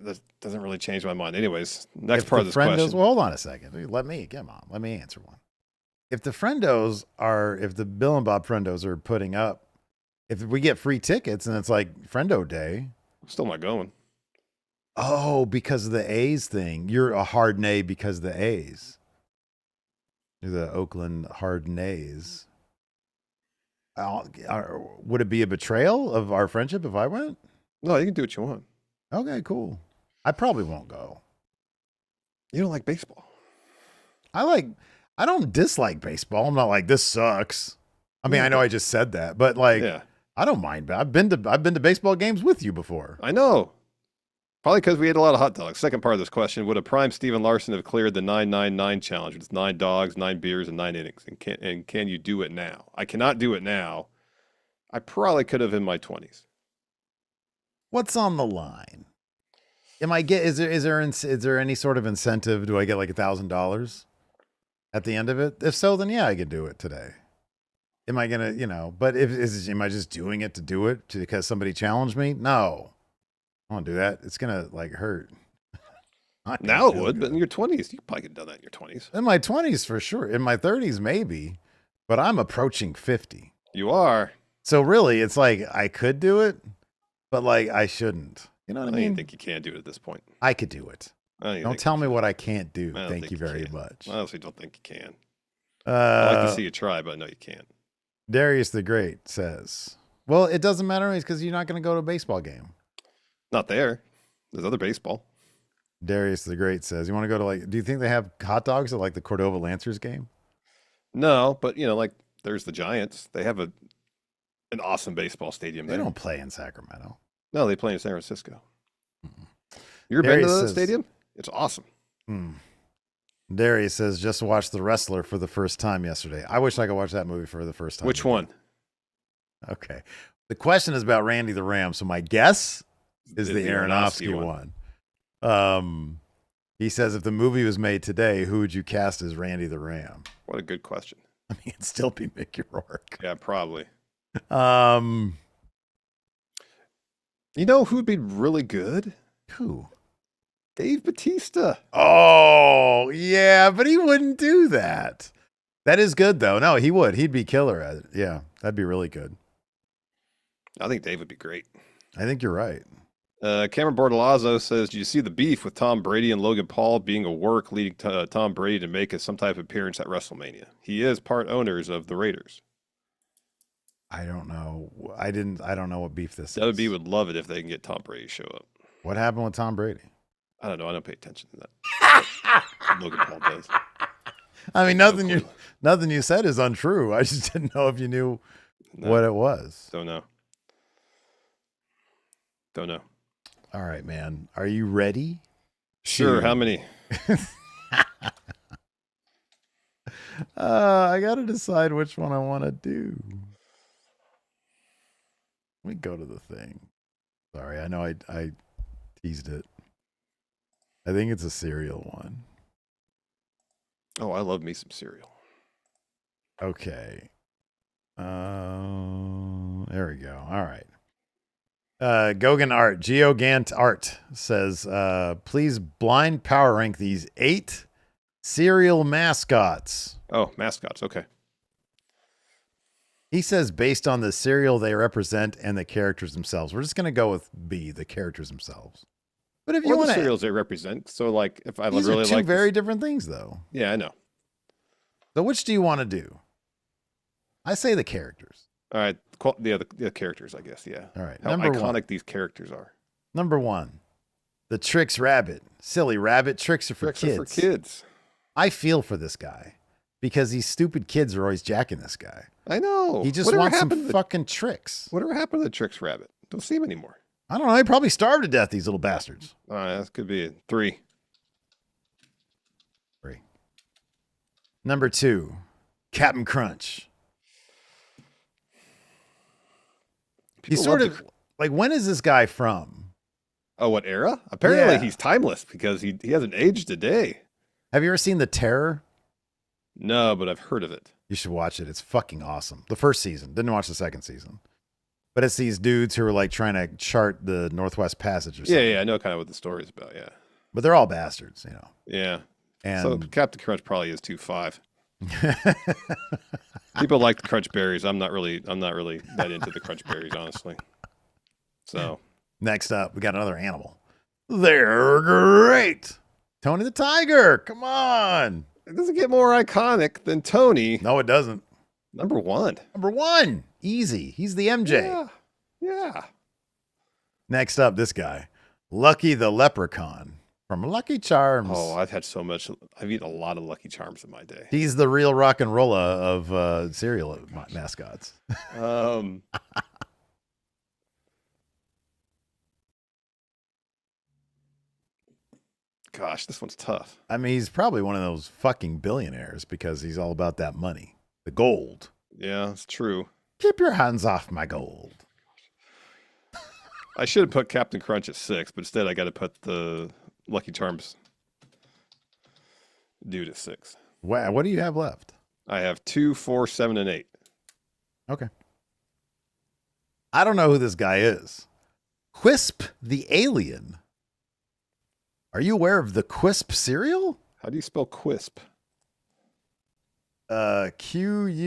Speaker 3: That doesn't really change my mind. Anyways, next part of this question.
Speaker 2: Well, hold on a second. Let me answer one. If the Bill and Bob Friendos are putting up, if we get free tickets and it's like Friendo Day.
Speaker 3: I'm still not going.
Speaker 2: Oh, because of the A's thing. You're a hard nay because of the A's. You're the Oakland hard nays. Would it be a betrayal of our friendship if I went?
Speaker 3: No, you can do what you want.
Speaker 2: Okay, cool. I probably won't go.
Speaker 3: You don't like baseball.
Speaker 2: I don't dislike baseball. I'm not like, this sucks. I mean,
Speaker 3: Yeah,
Speaker 2: I know I just said that, but like,
Speaker 3: Yeah,
Speaker 2: I don't mind. I've been to baseball games with you before.
Speaker 3: I know. Probably because we ate a lot of hot dogs. Second part of this question: would a prime Steven Larson have cleared the 999 challenge with 9 dogs, 9 beers, and 9 innings? And can you do it now? I cannot do it now. I probably could have in my 20s.
Speaker 2: What's on the line? Is there any sort of incentive? Do I get like $1,000 at the end of it? If so, then yeah, I could do it today. Am I gonna, but am I just doing it to do it because somebody challenged me? No, I won't do that. It's gonna like hurt.
Speaker 3: Now it would, but in your 20s, you probably could have done that in your 20s.
Speaker 2: In my 20s for sure. In my 30s maybe, but I'm approaching 50.
Speaker 3: You are.
Speaker 2: So really, it's like I could do it, but like I shouldn't. You know what I
Speaker 3: I
Speaker 2: mean?
Speaker 3: don't think you can do it at this point.
Speaker 2: I could do it. Don't tell me what I can't do.
Speaker 3: I don't
Speaker 2: Thank
Speaker 3: think
Speaker 2: you very
Speaker 3: can.
Speaker 2: much.
Speaker 3: I honestly don't think you can. I'd like to
Speaker 2: Uh,
Speaker 3: see you try, but no, you can't.
Speaker 2: Darius the Great says, well, it doesn't matter anyways because you're not going to go to a baseball game.
Speaker 3: Not there. There's other baseball.
Speaker 2: Darius the Great says, you want to go to do you think they have hot dogs at like the Cordova Lancers game?
Speaker 3: No, but like there's the Giants. They have an awesome baseball stadium
Speaker 2: They
Speaker 3: there.
Speaker 2: don't play in Sacramento.
Speaker 3: No, they play in San Francisco. You ever been
Speaker 2: Darius
Speaker 3: to the
Speaker 2: says-
Speaker 3: stadium? It's awesome.
Speaker 2: Darius says, just watched The Wrestler for the first time yesterday. I wish I could watch that movie for the first time.
Speaker 3: Which
Speaker 2: again.
Speaker 3: one?
Speaker 2: Okay. The question is about Randy the Ram. So my guess is the Aronofsky one. He says, if the movie was made today, who would you cast as Randy the Ram?
Speaker 3: What a good question.
Speaker 2: I mean, it'd still be Mickey Rourke.
Speaker 3: Yeah, probably.
Speaker 2: Um,
Speaker 3: You know who'd be really good?
Speaker 2: who?
Speaker 3: Dave Bautista.
Speaker 2: Oh, yeah, but he wouldn't do that. That is good, though. No, he would. He'd be killer at it. Yeah, that'd be really good.
Speaker 3: I think Dave would be great.
Speaker 2: I think you're right.
Speaker 3: Cameron Bortolazzo says, "Do you see the beef with Tom Brady and Logan Paul being a work leading Tom Brady to make some type of appearance at WrestleMania? He is part owners of the Raiders."
Speaker 2: I don't know. I don't know what beef this is.
Speaker 3: WWE would love it if they can get Tom Brady to show up.
Speaker 2: What happened with Tom Brady?
Speaker 3: I don't know. I don't pay attention to that. Logan Paul does.
Speaker 2: I mean, nothing you said is untrue. I just didn't know if you knew what it was.
Speaker 3: Don't know. Don't know.
Speaker 2: All right, man. Are you ready?
Speaker 3: Sure. How many?
Speaker 2: I got to decide which one I want to do. Let me go to the thing. Sorry, I know I teased it. I think it's a cereal one.
Speaker 3: Oh, I love me some cereal.
Speaker 2: Okay. There we go. All right. Geogant Art says, please blind power rank these 8 cereal mascots.
Speaker 3: Oh, mascots. Okay.
Speaker 2: He says based on the cereal they represent and the characters themselves. We're just going to go with B, the characters themselves. But if you
Speaker 3: Or
Speaker 2: want
Speaker 3: the
Speaker 2: to,
Speaker 3: cereals they represent. So, like, if I
Speaker 2: these
Speaker 3: really
Speaker 2: are two
Speaker 3: like
Speaker 2: very different things, though.
Speaker 3: Yeah, I know.
Speaker 2: So which do you want to do? I say the characters.
Speaker 3: All right. The characters, I guess. Yeah.
Speaker 2: All right.
Speaker 3: How
Speaker 2: Number
Speaker 3: iconic
Speaker 2: one.
Speaker 3: these characters are.
Speaker 2: Number 1, the Tricks Rabbit. Silly rabbit. Tricks are for
Speaker 3: Tricks
Speaker 2: kids.
Speaker 3: are for kids.
Speaker 2: I feel for this guy because these stupid kids are always jacking this guy.
Speaker 3: I know.
Speaker 2: He just
Speaker 3: Whatever
Speaker 2: wants some
Speaker 3: happened to the-
Speaker 2: fucking tricks.
Speaker 3: Whatever happened to the Tricks Rabbit? Don't see him anymore.
Speaker 2: I don't know. They probably starved to death, these little bastards.
Speaker 3: All right. That could be 3.
Speaker 2: 3. Number 2, Captain Crunch.
Speaker 3: People
Speaker 2: He's sort
Speaker 3: love
Speaker 2: of
Speaker 3: the-
Speaker 2: like, when is this guy from?
Speaker 3: Oh, what era? Apparently
Speaker 2: Yeah.
Speaker 3: he's timeless because he hasn't aged a day.
Speaker 2: Have you ever seen The Terror?
Speaker 3: No, but I've heard of it.
Speaker 2: You should watch it. It's fucking awesome. The first season. Didn't watch the second season. But it's these dudes who are like trying to chart the Northwest Passage or something.
Speaker 3: Yeah, I know kind of what the story is about. Yeah.
Speaker 2: But they're all bastards,
Speaker 3: Yeah.
Speaker 2: And
Speaker 3: So Captain Crunch probably is 2.5. People like the Crunch Berries. I'm not really that into the Crunch Berries, honestly. So
Speaker 2: Next up, we got another animal. They're great. Tony the Tiger. Come on.
Speaker 3: it doesn't get more iconic than Tony.
Speaker 2: No, it doesn't.
Speaker 3: Number 1.
Speaker 2: Number 1. Easy. He's the MJ.
Speaker 3: Yeah. Yeah.
Speaker 2: Next up, this guy, Lucky the Leprechaun from Lucky Charms.
Speaker 3: Oh, I've eaten a lot of Lucky Charms in my day.
Speaker 2: He's the real rock and rolla of cereal mascots.
Speaker 3: Gosh, this one's tough.
Speaker 2: I mean, he's probably one of those fucking billionaires because he's all about that money, the gold.
Speaker 3: Yeah, it's true.
Speaker 2: Keep your hands off my gold.
Speaker 3: I should have put Captain Crunch at 6, but instead I got to put the Lucky Charms dude at 6.
Speaker 2: Wow, what do you have left?
Speaker 3: I have 2, 4, 7, and 8.
Speaker 2: Okay. I don't know who this guy is. Quisp the Alien. Are you aware of the Quisp cereal?
Speaker 3: How do you spell Quisp?
Speaker 2: Quisp.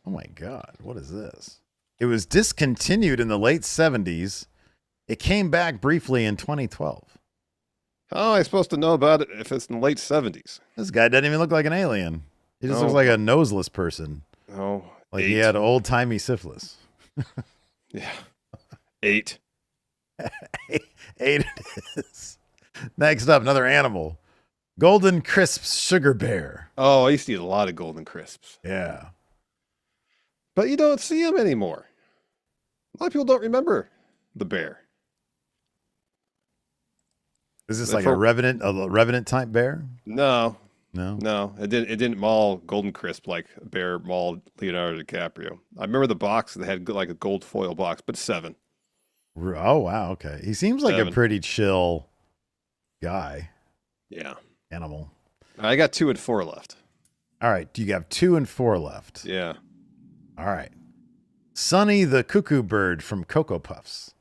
Speaker 2: Oh my God, what is this? It was discontinued in the late 70s. It came back briefly in 2012.
Speaker 3: How am I supposed to know about it if it's in the late 70s?
Speaker 2: This guy doesn't even look like an alien. He just looks like a noseless person.
Speaker 3: Oh,
Speaker 2: Like
Speaker 3: 8.
Speaker 2: he had old-timey syphilis.
Speaker 3: Yeah. 8.
Speaker 2: 8 it is. Next up, another animal. Golden Crisps Sugar Bear.
Speaker 3: Oh, I used to eat a lot of Golden Crisps.
Speaker 2: Yeah.
Speaker 3: But you don't see them anymore. A lot of people don't remember the bear.
Speaker 2: Is this like a revenant type bear?
Speaker 3: No,
Speaker 2: No.
Speaker 3: no. It didn't maul Golden Crisp like a bear mauled Leonardo DiCaprio. I remember the box that had like a gold foil box, but 7.
Speaker 2: Oh, wow. Okay. He seems like
Speaker 3: 7.
Speaker 2: a pretty chill guy.
Speaker 3: Yeah.
Speaker 2: Animal.
Speaker 3: I got 2 and 4 left.
Speaker 2: All right. You have 2 and 4 left.
Speaker 3: Yeah.
Speaker 2: All right. Sonny the Cuckoo Bird from Cocoa Puffs.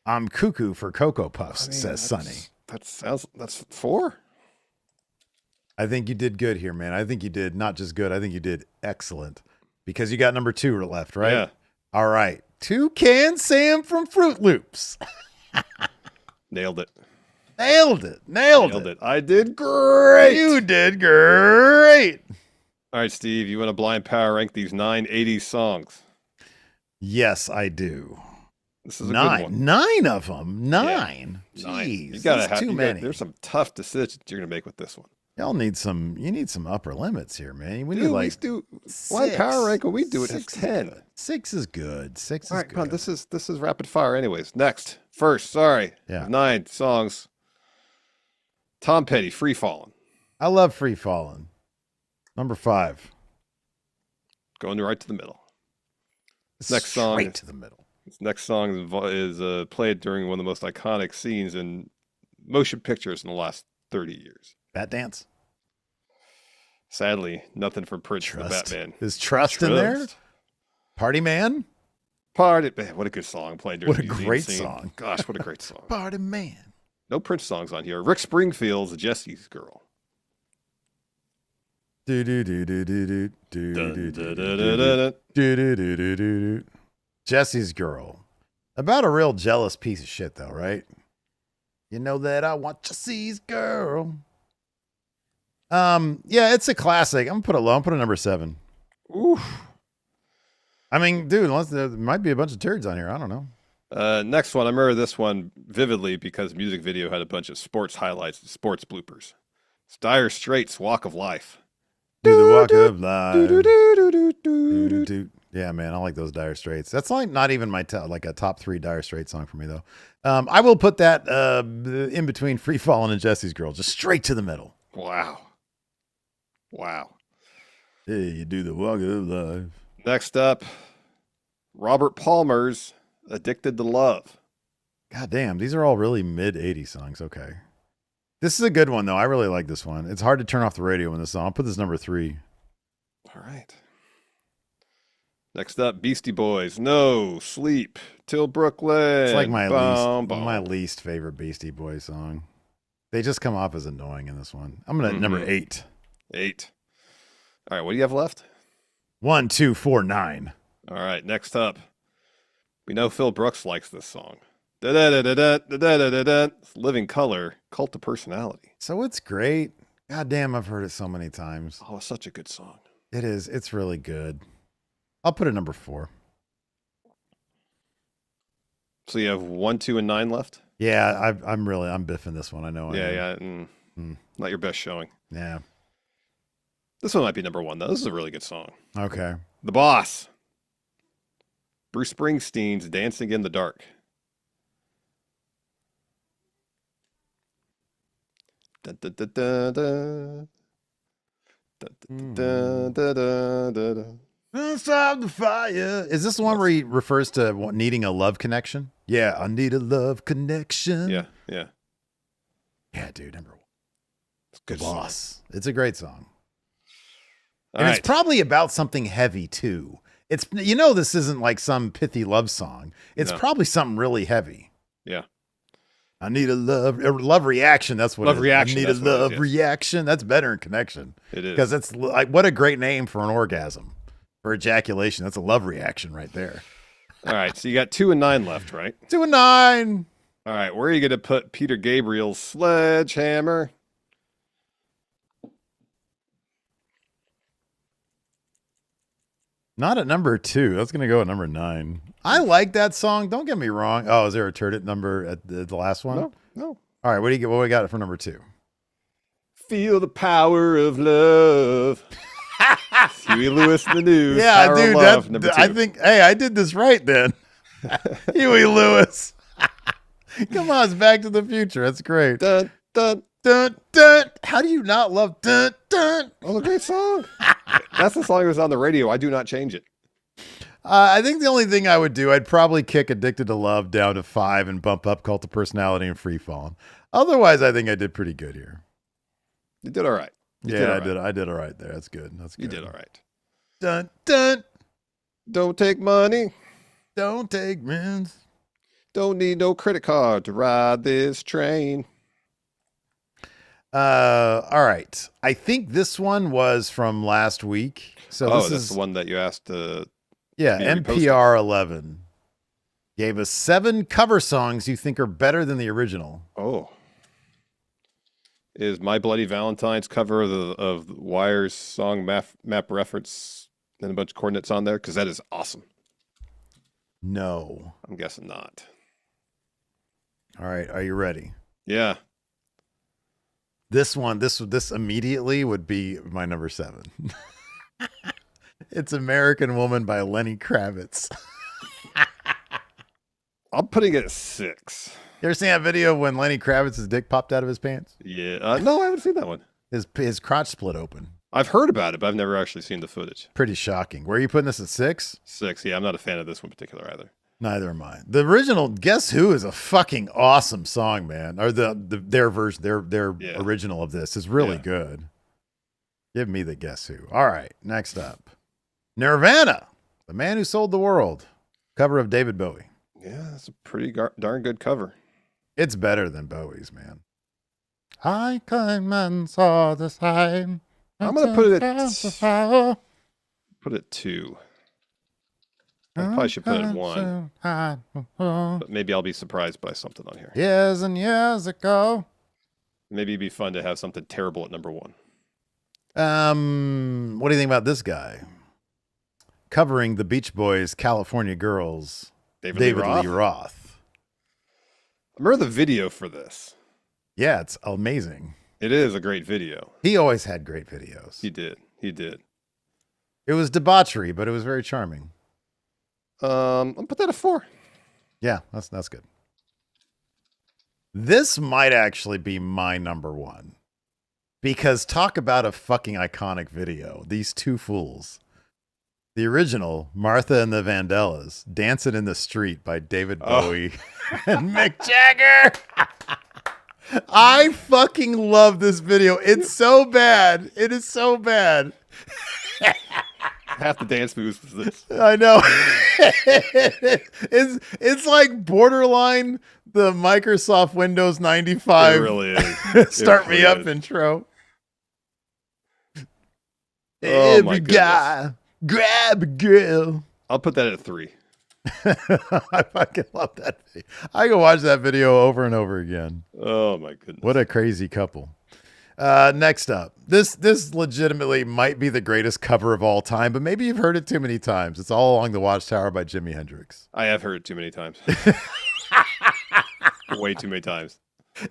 Speaker 2: I'm cuckoo for Cocoa Puffs, says Sonny.
Speaker 3: That's 4?
Speaker 2: I think you did good here, man. I think you did not just good. I think you did excellent because you got number 2 left, right?
Speaker 3: Yeah.
Speaker 2: All right. Toucan Sam from Fruit Loops.
Speaker 3: Nailed it.
Speaker 2: Nailed it.
Speaker 3: I did great.
Speaker 2: You did great.
Speaker 3: All right, Steve, you want to blind power rank these 9 80s songs?
Speaker 2: Yes, I do.
Speaker 3: This is a good one.
Speaker 2: 9 of them. 9.
Speaker 3: Yeah.
Speaker 2: Jeez,
Speaker 3: That's
Speaker 2: too many.
Speaker 3: There's some tough decisions you're going to make with this one.
Speaker 2: Y'all need some. You need some upper limits here, man. We
Speaker 3: Dude,
Speaker 2: need like
Speaker 3: we do blind power rank when we do it. It's 10.
Speaker 2: Good. 6 is good. 6
Speaker 3: All
Speaker 2: is
Speaker 3: right,
Speaker 2: good.
Speaker 3: come on. This is rapid fire, anyways. Next, first, sorry.
Speaker 2: Yeah.
Speaker 3: 9 songs. Tom Petty, Free Fallin'.
Speaker 2: I love Free Fallin'. Number 5.
Speaker 3: Going right to the middle. Next song.
Speaker 2: Straight to the middle.
Speaker 3: This next song is played during one of the most iconic scenes in motion pictures in the last 30 years.
Speaker 2: Bat Dance.
Speaker 3: Sadly, nothing from Prince for the
Speaker 2: Trust.
Speaker 3: Batman.
Speaker 2: Is Trust in there? Party Man?
Speaker 3: Party, man, what a good song played during
Speaker 2: What a
Speaker 3: the museum
Speaker 2: great
Speaker 3: scene.
Speaker 2: song.
Speaker 3: Gosh, what a great song.
Speaker 2: Party Man.
Speaker 3: No Prince songs on here. Rick Springfield's Jesse's Girl.
Speaker 2: Do do do do do do do
Speaker 3: Dun,
Speaker 2: do
Speaker 3: dun,
Speaker 2: do
Speaker 3: dun,
Speaker 2: do
Speaker 3: dun, dun.
Speaker 2: do do do do do. Jesse's Girl. About a real jealous piece of shit, though, right? You know that I want Jesse's girl. Yeah, it's a classic. I'm gonna put it low. I'm put it number 7.
Speaker 3: Oof.
Speaker 2: I mean, dude, unless there might be a bunch of turds on here. I don't know.
Speaker 3: Next one, I remember this one vividly because the music video had a bunch of sports highlights and sports bloopers. It's Dire Straits' Walk of Life.
Speaker 2: Do the walk of life. Yeah, man, I like those Dire Straits. That's like not even my like a top 3 Dire Straits song for me though. I will put that in between Free Fallin' and Jesse's Girl, just straight to the middle.
Speaker 3: Wow.
Speaker 2: Hey, you do the walk of life.
Speaker 3: Next up, Robert Palmer's Addicted to Love.
Speaker 2: God damn, these are all really mid 80s songs. Okay. This is a good one though. I really like this one. It's hard to turn off the radio when this song. I'll put this number 3.
Speaker 3: All right. Next up, Beastie Boys, No Sleep Till Brooklyn.
Speaker 2: It's like my
Speaker 3: Bum, bum.
Speaker 2: my least favorite Beastie Boys song. They just come off as annoying in this one. I'm gonna number 8.
Speaker 3: 8. All right, what do you have left?
Speaker 2: 1, 2, 4, 9.
Speaker 3: All right, next up. We know Phil Brooks likes this song. Da-da-da-da-da-da-da-da-da. It's Living Color, Cult of Personality.
Speaker 2: So it's great. God damn, I've heard it so many times.
Speaker 3: Oh, it's such a good song.
Speaker 2: It is. It's really good. I'll put it number 4.
Speaker 3: So you have 1, 2, and 9 left?
Speaker 2: Yeah, I'm biffing this one. I know.
Speaker 3: Yeah. Not your best showing.
Speaker 2: Yeah.
Speaker 3: This one might be number 1, though. This is a really good song.
Speaker 2: Okay.
Speaker 3: The Boss. Bruce Springsteen's Dancing in the Dark. Dun, dun, dun, dun, dun. Dun, dun, dun, dun, dun, dun.
Speaker 2: Inside the fire. Is this the one where he refers to needing a love connection? Yeah, I need a love connection.
Speaker 3: Yeah.
Speaker 2: Yeah, dude, number 1.
Speaker 3: It's a good
Speaker 2: Boss.
Speaker 3: song.
Speaker 2: It's a great song.
Speaker 3: All
Speaker 2: And
Speaker 3: right.
Speaker 2: it's probably about something heavy too. It's this isn't like some pithy love song. It's
Speaker 3: No.
Speaker 2: probably something really heavy.
Speaker 3: Yeah.
Speaker 2: I need a love reaction. That's what
Speaker 3: Love
Speaker 2: it is.
Speaker 3: reaction,
Speaker 2: I need
Speaker 3: that's
Speaker 2: a
Speaker 3: what it is,
Speaker 2: love
Speaker 3: yes.
Speaker 2: reaction. That's better than connection.
Speaker 3: It is.
Speaker 2: Because it's like, what a great name for an orgasm, for ejaculation. That's a love reaction right there.
Speaker 3: All right. So you got 2 and 9 left, right?
Speaker 2: 2 and 9.
Speaker 3: All right. Where are you going to put Peter Gabriel's Sledgehammer?
Speaker 2: Not at number 2. That's going to go at number 9. I like that song. Don't get me wrong. Oh, is there a turd at number at the last one?
Speaker 3: No.
Speaker 2: All right. What do we got for number 2?
Speaker 3: Feel the power of love. Huey Lewis and the News.
Speaker 2: Yeah,
Speaker 3: Power of
Speaker 2: dude.
Speaker 3: Love, number 2.
Speaker 2: I think, hey, I did this right then. Huey Lewis. Come on, it's Back to the Future. That's great.
Speaker 3: Dun, dun.
Speaker 2: Dun, dun. How do you not love dun, dun?
Speaker 3: Oh, a great song. That's the song that was on the radio. I do not change it.
Speaker 2: I think the only thing I would do, I'd probably kick Addicted to Love down to 5 and bump up Cult of Personality and Free Falling. Otherwise, I think I did pretty good here.
Speaker 3: You did all right.
Speaker 2: I did all right there. That's good.
Speaker 3: You did all right.
Speaker 2: Dun, dun.
Speaker 3: Don't take money.
Speaker 2: Don't take rents.
Speaker 3: Don't need no credit card to ride this train.
Speaker 2: All right. I think this one was from last week. So
Speaker 3: Oh,
Speaker 2: this
Speaker 3: that's
Speaker 2: is
Speaker 3: the one that you asked to.
Speaker 2: yeah,
Speaker 3: be reposted.
Speaker 2: NPR 11 gave us 7 cover songs you think are better than the original.
Speaker 3: Oh. Is My Bloody Valentine's cover of Wire's song map reference and a bunch of coordinates on there? Because that is awesome.
Speaker 2: No.
Speaker 3: I'm guessing not.
Speaker 2: All right, are you ready?
Speaker 3: Yeah.
Speaker 2: This one, this immediately would be my number 7. It's American Woman by Lenny Kravitz.
Speaker 3: I'm putting it at 6.
Speaker 2: You ever seen that video when Lenny Kravitz's dick popped out of his pants?
Speaker 3: Yeah. No, I haven't seen that one.
Speaker 2: His crotch split open.
Speaker 3: I've heard about it, but I've never actually seen the footage.
Speaker 2: Pretty shocking. Where are you putting this at 6?
Speaker 3: 6. Yeah, I'm not a fan of this one particular either.
Speaker 2: Neither am I. The original Guess Who is a fucking awesome song, man. Or their version, their original of this is really good. Give me the Guess Who. All right, next up. Nirvana, The Man Who Sold the World. Cover of David Bowie.
Speaker 3: Yeah, that's a pretty darn good cover.
Speaker 2: It's better than Bowie's, man. I came and saw the sign.
Speaker 3: I'm gonna put it at 2. I probably should put it at 1. But maybe I'll be surprised by something on here.
Speaker 2: Years and years ago.
Speaker 3: Maybe it'd be fun to have something terrible at number 1.
Speaker 2: What do you think about this guy? Covering the Beach Boys' California Girls, David Lee Roth.
Speaker 3: I remember the video for this.
Speaker 2: Yeah, it's amazing.
Speaker 3: It is a great video.
Speaker 2: He always had great videos.
Speaker 3: He did.
Speaker 2: It was debauchery, but it was very charming.
Speaker 3: I'll put that at 4.
Speaker 2: Yeah, that's good. This might actually be my number 1. Because talk about a fucking iconic video. These two fools. The original, Martha and the Vandellas, Dancing in the Street by David Bowie and Mick Jagger. I fucking love this video. It's so bad. It is so bad.
Speaker 3: Half the dance moves was this.
Speaker 2: I know. it's like borderline the Microsoft Windows 95.
Speaker 3: It really is.
Speaker 2: Start me up intro.
Speaker 3: Oh,
Speaker 2: Every guy grab a girl.
Speaker 3: I'll put that at 3.
Speaker 2: I fucking love that video. I can watch that video over and over again.
Speaker 3: Oh my goodness.
Speaker 2: What a crazy couple. Next up, this legitimately might be the greatest cover of all time, but maybe you've heard it too many times. It's All Along the Watchtower by Jimi Hendrix.
Speaker 3: I have heard it too many times. Way too many times.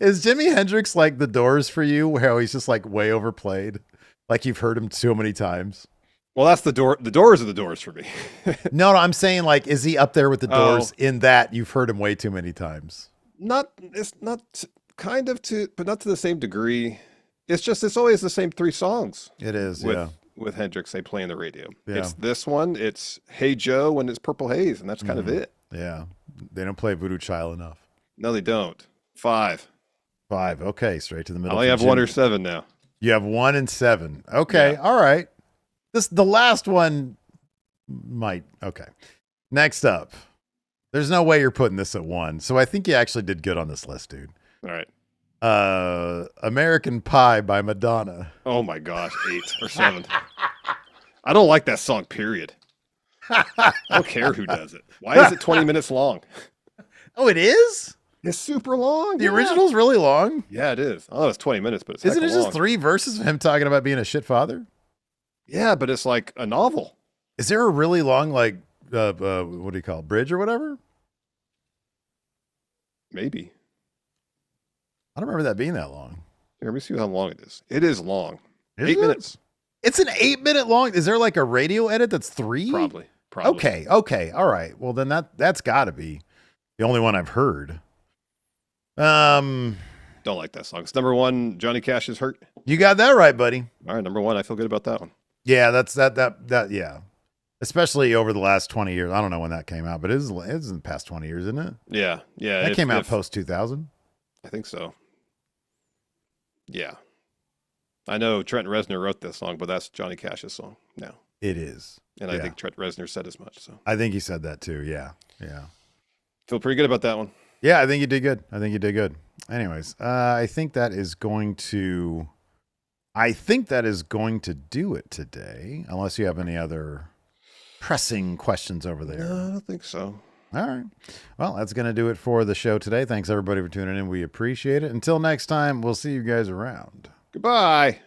Speaker 2: Is Jimi Hendrix like the Doors for you, where he's just like way overplayed? Like you've heard him so many times?
Speaker 3: Well, that's the door. The Doors are the Doors for me.
Speaker 2: No, I'm saying like, is he up there with the Doors in that you've heard him way too many times?
Speaker 3: It's not kind of but not to the same degree. It's always the same 3 songs.
Speaker 2: It is,
Speaker 3: with Hendrix, they play on the radio.
Speaker 2: Yeah.
Speaker 3: It's this one, it's Hey Joe, and it's Purple Haze, and that's kind of it.
Speaker 2: Yeah. They don't play Voodoo Child enough.
Speaker 3: No, they don't. 5.
Speaker 2: Okay, straight to the
Speaker 3: I
Speaker 2: middle.
Speaker 3: only have 1 or 7 now.
Speaker 2: You have 1 and 7. Okay, all right. The last one might. Okay. Next up. There's no way you're putting this at 1. So I think you actually did good on this list, dude.
Speaker 3: All right.
Speaker 2: American Pie by Madonna.
Speaker 3: Oh my gosh, 8 or 7. I don't like that song, period. I don't care who does it. Why is it 20 minutes long?
Speaker 2: Oh, it is?
Speaker 3: It's super long.
Speaker 2: The original's really long.
Speaker 3: Yeah, it is. I know it's 20 minutes, but it's
Speaker 2: Isn't it
Speaker 3: hecka
Speaker 2: just
Speaker 3: long.
Speaker 2: 3 verses of him talking about being a shit father?
Speaker 3: Yeah, but it's like a novel.
Speaker 2: Is there a really long, like, what do you call it, bridge or whatever?
Speaker 3: Maybe.
Speaker 2: I don't remember that being that long.
Speaker 3: Here, let me see how long it is. It is long.
Speaker 2: Is
Speaker 3: 8
Speaker 2: it?
Speaker 3: minutes.
Speaker 2: It's an 8-minute long. Is there like a radio edit that's 3?
Speaker 3: Probably.
Speaker 2: Okay. All right. Well, then that's got to be the only one I've heard.
Speaker 3: Don't like that song. It's number 1. Johnny Cash is Hurt.
Speaker 2: You got that right, buddy.
Speaker 3: All right, number 1. I feel good about that one.
Speaker 2: Yeah, that's that. Yeah, especially over the last 20 years. I don't know when that came out, but it's in the past 20 years, isn't it?
Speaker 3: Yeah.
Speaker 2: That came out post 2000.
Speaker 3: I think so. Yeah. I know Trent Reznor wrote this song, but that's Johnny Cash's song now.
Speaker 2: It is.
Speaker 3: And I think Trent Reznor said as much. So
Speaker 2: I think he said that too. Yeah.
Speaker 3: Feel pretty good about that one.
Speaker 2: Yeah, I think you did good. Anyways, I think that is going to do it today, unless you have any other pressing questions over there.
Speaker 3: No, I don't think so.
Speaker 2: All right. Well, that's going to do it for the show today. Thanks everybody for tuning in. We appreciate it. Until next time, we'll see you guys around.
Speaker 3: Goodbye.